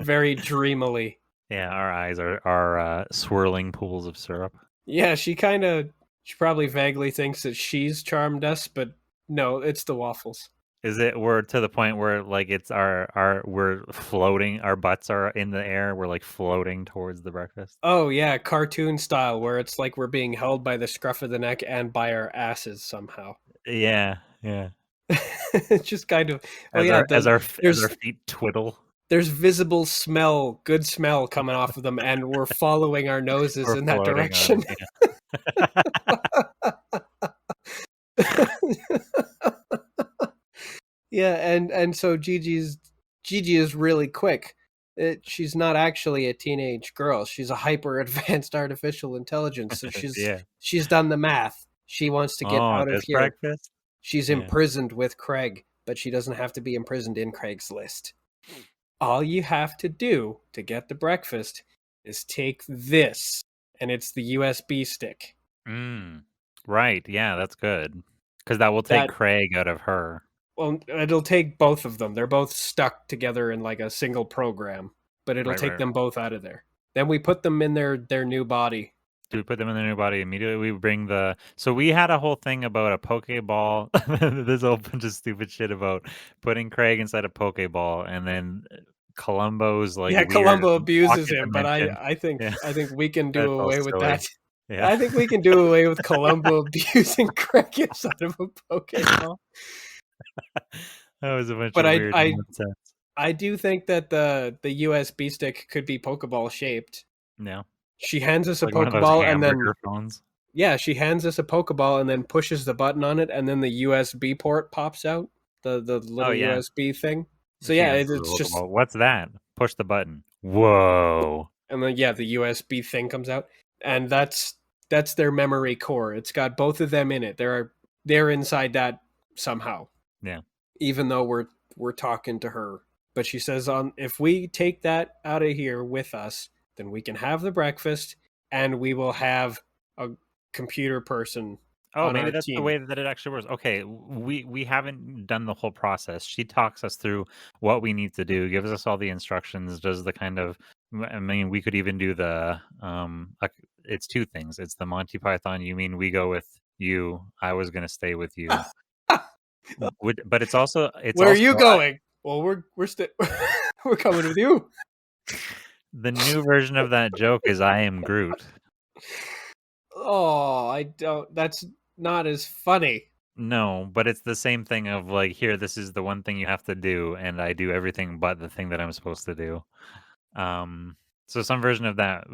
Very dreamily. Yeah, our eyes are swirling pools of syrup. Yeah, she probably vaguely thinks that she's charmed us, but no, it's the waffles. Is it we're to the point where like it's our we're floating, our butts are in the air, we're like floating towards the breakfast? Oh yeah, cartoon style where it's like we're being held by the scruff of the neck and by our asses somehow. Yeah, yeah. It's just kind of oh As yeah, our there's feet twiddle. there's visible smell, good smell coming off of them, and we're following our noses We're in that floating direction. on yeah. Yeah, and so Gigi is really quick. She's not actually a teenage girl. She's a hyper advanced artificial intelligence. So Yeah. she's done the math. She wants to get Oh, out of this here. breakfast? She's Yeah. imprisoned with Craig, but she doesn't have to be imprisoned in Craig's list. All you have to do to get the breakfast is take this, and it's the USB stick. Mm. Right, yeah, that's good. Because that will take That Craig out of her. Well, it'll take both of them. They're both stuck together in like a single program, but it'll Right, take right. them both out of there. Then we put them in their new body. Do we put them in the new body immediately? We bring the so we had a whole thing about a Pokeball. There's a whole bunch of stupid shit about putting Craig inside a Pokeball, and then Columbo's like Yeah, weird Columbo abuses pocket him, but I dimension. I think Yeah, I think we can do that's all away with silly. that. Yeah, I think we can do away with Columbo abusing Craig inside of a Pokeball. that was a bunch But of weird nonsense. I do think that the USB stick could be Pokeball shaped. Yeah, She hands us a like one of those Pokeball and then hamburger phones. yeah, she hands us a Pokeball and then pushes the button on it, and then the USB port pops out, the Oh little yeah, USB thing. So she yeah, answers the it's just, Pokeball. What's that? Push the button. Whoa. and then yeah, the USB thing comes out, and that's their memory core. It's got both of them in it. They're inside that somehow. Yeah. Even though we're talking to her, but she says, if we take that out of here with us, then we can have the breakfast, and we will have a computer person Oh, on maybe our that's the team. way that it actually works. Okay, we haven't done the whole process. She talks us through what we need to do, gives us all the instructions, does the kind of I mean, we could even do the it's two things. It's the Monty Python, you mean we go with you, I was going to stay with you. But it's Where are also you going? Well, we're coming with you. the new version of that joke is I am Groot. Oh, I don't. That's not as funny. No, but it's the same thing of like, here, this is the one thing you have to do, and I do everything but the thing that I'm supposed to do. Um, so some version of that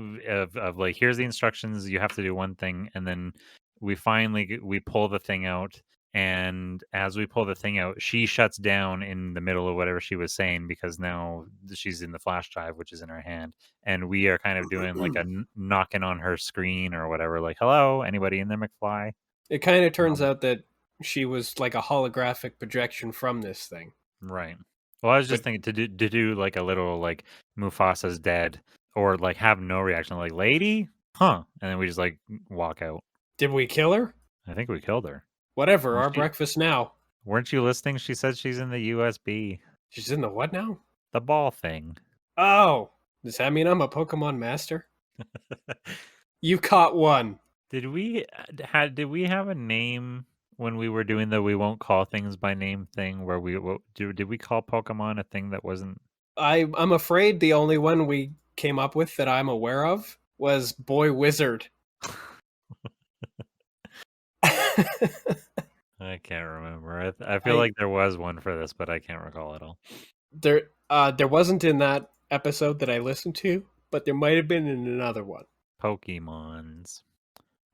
of like, here's the instructions, you have to do one thing, and then we finally we pull the thing out, and as we pull the thing out, she shuts down in the middle of whatever she was saying because now she's in the flash drive, which is in her hand, and we are kind of doing like a knocking on her screen or whatever, like, hello, anybody in there, McFly? It kind of turns Um, out that she was like a holographic projection from this thing. Right. Well, I was just But thinking to do like a little like Mufasa's dead or like have no reaction, like lady, huh? And then we just like walk out. did we kill her? I think we killed her. Whatever. Weren't Our she? breakfast now. Weren't you listening? She said she's in the USB, She's in the what now? the ball thing. Oh, does that mean I'm a Pokemon master? You caught one. Did we have a name when we were doing the we won't call things by name thing where did we call Pokemon a thing that wasn't? I'm afraid the only one we came up with that I'm aware of was Boy Wizard. I can't remember. I feel I like there was one for this, but I can't recall it all. there wasn't in that episode that I listened to, but there might have been in another one. Pokemons.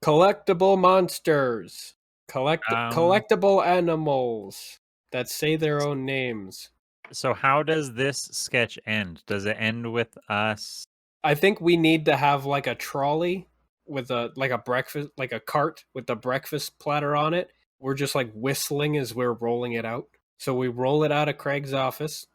Collectible monsters. Um, Collectible animals that say their own names. so how does this sketch end? Does it end with us? I think we need to have like a trolley with a breakfast, like a cart with the breakfast platter on it. We're just like whistling as we're rolling it out. So we roll it out of Craig's office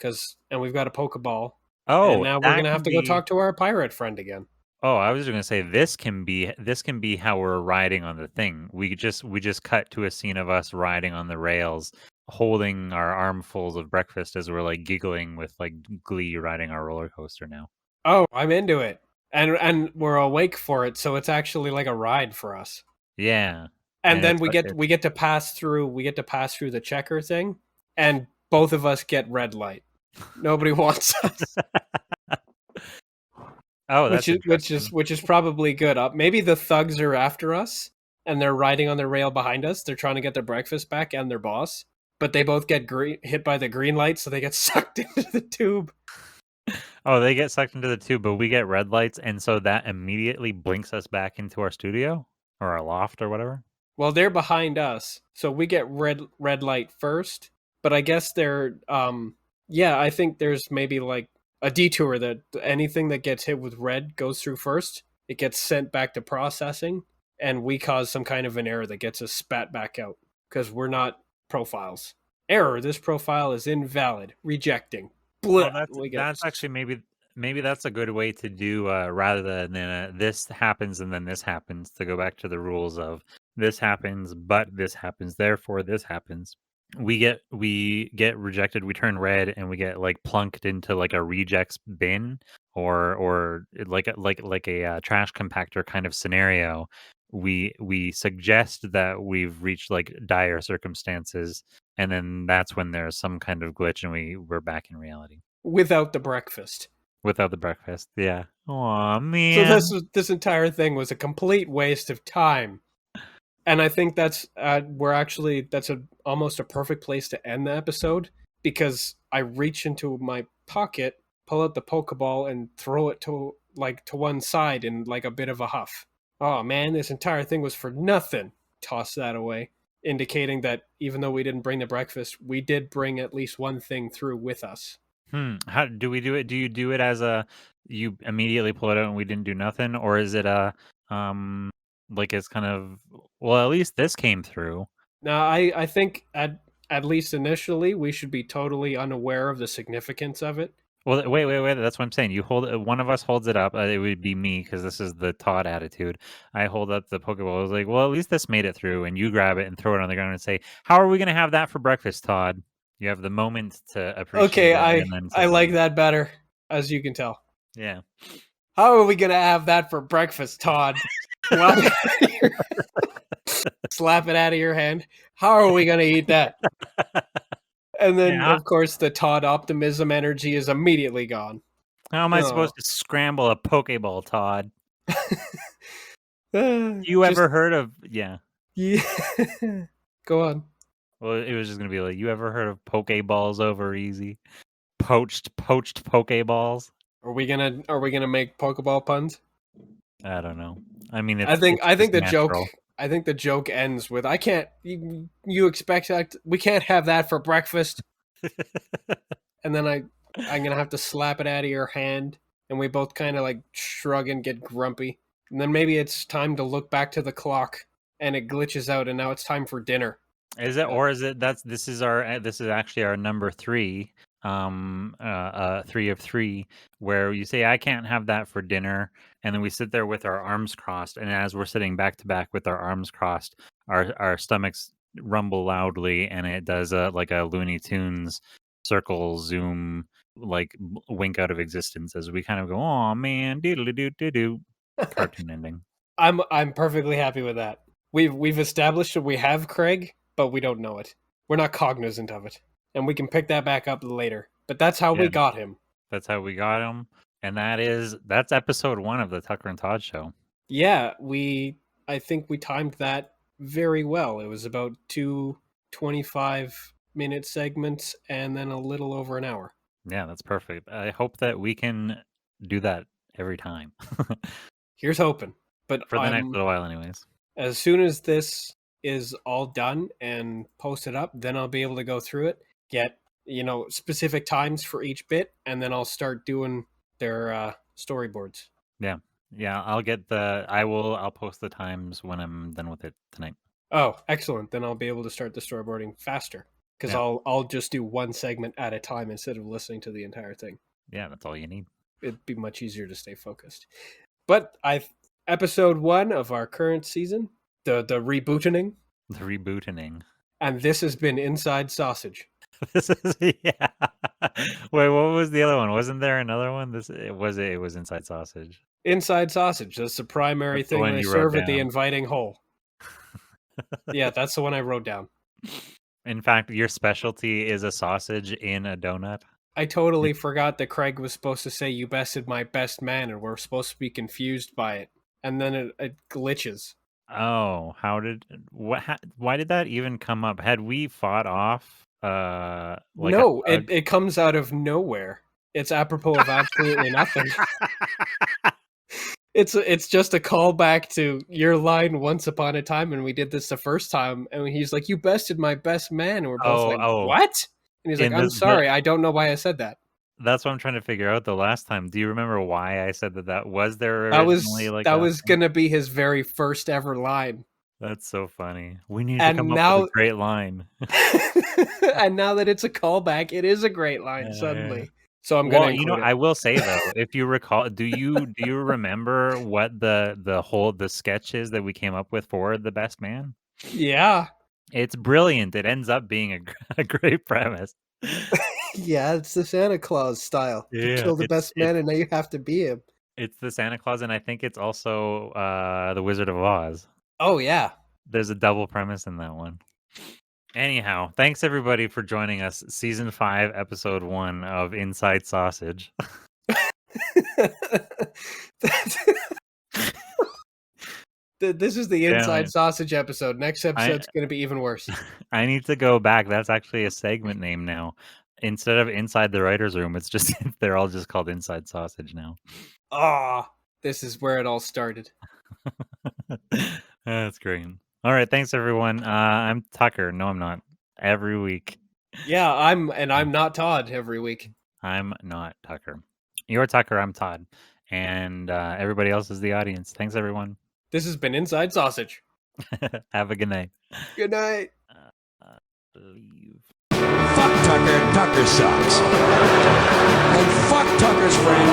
and we've got a Pokeball, and Oh, now we're that gonna have can to go be. talk to our pirate friend again. Oh, I was just gonna say this can be how we're riding on the thing. We just cut to a scene of us riding on the rails, holding our armfuls of breakfast as we're like giggling with like glee riding our roller coaster now. Oh, I'm into it, and we're awake for it, so it's actually like a ride for us. Yeah, And and then it's we get to pass through the checker thing, and both of us get red light. Nobody wants us. oh, that's interesting. Which is probably good. Maybe the thugs are after us and they're riding on the rail behind us. They're trying to get their breakfast back and their boss, but they both get hit by the green light, so they get sucked into the tube. Oh, they get sucked into the tube, but we get red lights, and so that immediately blinks us back into our studio or our loft or whatever. Well, they're behind us, so we get red light first. But I guess they're yeah, I think there's maybe like a detour that anything that gets hit with red goes through first. It gets sent back to processing, and we cause some kind of an error that gets us spat back out because we're not profiles. Error: this profile is invalid. Rejecting. Oh, Blah. that's We get. that's actually maybe that's a good way to do rather than this happens and then this happens, to go back to the rules of this happens but this happens therefore this happens. We get rejected, we turn red, and we get like plunked into like a rejects bin or like a trash compactor kind of scenario. We suggest that we've reached like dire circumstances, and then that's when there's some kind of glitch and we're back in reality Without the breakfast. without the breakfast. Yeah. Aw, So man. this entire thing was a complete waste of time. And I think that's a almost a perfect place to end the episode, because I reach into my pocket, pull out the Pokeball, and throw it to one side in like a bit of a huff. Oh man, this entire thing was for nothing. Toss that away, indicating that even though we didn't bring the breakfast, we did bring at least one thing through with us. How do we do it? Do you do it as a you immediately pull it out and we didn't do nothing, or is it a um like it's kind of, well, at least this came through. Now, I think at least initially we should be totally unaware of the significance of it. Well, wait. That's what I'm saying. You hold one of us holds it up. It would be me because this is the Todd attitude. I hold up the Pokeball. I was like, well, at least this made it through. And you grab it and throw it on the ground and say, "How are we going to have that for breakfast, Todd?" You have the moment to appreciate Okay, it I and then I sit like down. that better, as you can tell. Yeah. How are we gonna have that for breakfast, Todd? Slap it out of your, slap it out of your hand. How are we gonna eat that? And then, Yeah. of course, the Todd optimism energy is immediately gone. How am I Oh, supposed to scramble a Pokeball, Todd? You just ever heard of? Yeah. yeah. Go on. Well, it was just gonna be like, you ever heard of Pokeballs over easy? Poached Pokeballs. Are we gonna make Pokeball puns? I don't know. I mean, I it's think it's I think just the joke natural. I think the joke ends with I can't you expect that we can't have that for breakfast, and then I'm gonna have to slap it out of your hand, and we both kind of like shrug and get grumpy, and then maybe it's time to look back to the clock, and it glitches out, and now it's time for dinner. Is it, Uh, or is it this is actually our number 3, 3 of 3, where you say, "I can't have that for dinner," and then we sit there with our arms crossed, and as we're sitting back to back with our arms crossed, our stomachs rumble loudly, and it does like a Looney Tunes circle zoom, like, wink out of existence as we kind of go, "Oh man, doodle doo doo doo," cartoon ending. I'm perfectly happy with that. We've established that we have Craig, but we don't know it. We're not cognizant of it, and we can pick that back up later. But that's how Yeah. we got him. That's how we got him, and that's episode 1 of the Tucker and Todd Show. Yeah, I think we timed that very well. It was about two 25-minute segments and then a little over an hour. Yeah, that's perfect. I hope that we can do that every time. Here's hoping. But For the next little while anyways. as soon as this is all done and posted up, then I'll be able to go through it, get, specific times for each bit, and then I'll start doing their storyboards. Yeah. Yeah, I'll post the times when I'm done with it tonight. Oh, excellent. Then I'll be able to start the storyboarding faster because Yeah. I'll just do one segment at a time instead of listening to the entire thing. Yeah, that's all you need. It'd be much easier to stay focused. But episode 1 of our current season, the rebooting, The rebooting. and this has been Inside Sausage. This is yeah. Wait, what was the other one? Wasn't there another one? It was Inside Sausage. Inside Sausage. That's the primary That's the thing one they you wrote serve at the down. inviting hole. Yeah, that's the one I wrote down. In fact, your specialty is a sausage in a donut. I totally forgot that Craig was supposed to say "You bested my best man," and we're supposed to be confused by it, and then it glitches. Oh, why did that even come up? Had we fought off like a No, thug? it comes out of nowhere. It's apropos of absolutely nothing. It's just a callback to your line once upon a time, and we did this the first time, and he's like, "You bested my best man," and we're both like, Oh. "What?" And he's like, In "I'm the sorry, I don't know why I said that." That's what I'm trying to figure out the last time. Do you remember why I said that was there That originally was like that a was gonna be his very first ever line, That's so funny. We need to and come up with a now, great line. and now that it's a callback, it is a great line Yeah. suddenly. So I'm gonna Well, include it. I will say though, if you recall, do you remember what the sketch is that we came up with for the best man? Yeah, It's brilliant. It ends up being a great premise. yeah, it's the Santa Claus style. You Yeah, kill the best man, and now you have to be him. it's the Santa Claus, and I think it's also the Wizard of Oz. Oh yeah. There's a double premise in that one. Anyhow, thanks everybody for joining us. Season 5, episode 1 of Inside Sausage. This is the Damn Inside it. Sausage episode. Next I episode's going to be even worse. I need to go back. That's actually a segment name now. Instead of Inside the Writer's Room, it's just they're all just called Inside Sausage now. Ah, this is where it all started. That's great. All right, thanks everyone. I'm Tucker. No, I'm not. Every week. Yeah, I'm not Todd every week. I'm not Tucker. You're Tucker, I'm Todd. And everybody else is the audience. Thanks everyone. This has been Inside Sausage. Have a good night. Good night. Leave. Fuck Tucker. Tucker sucks. And fuck Tucker's friend.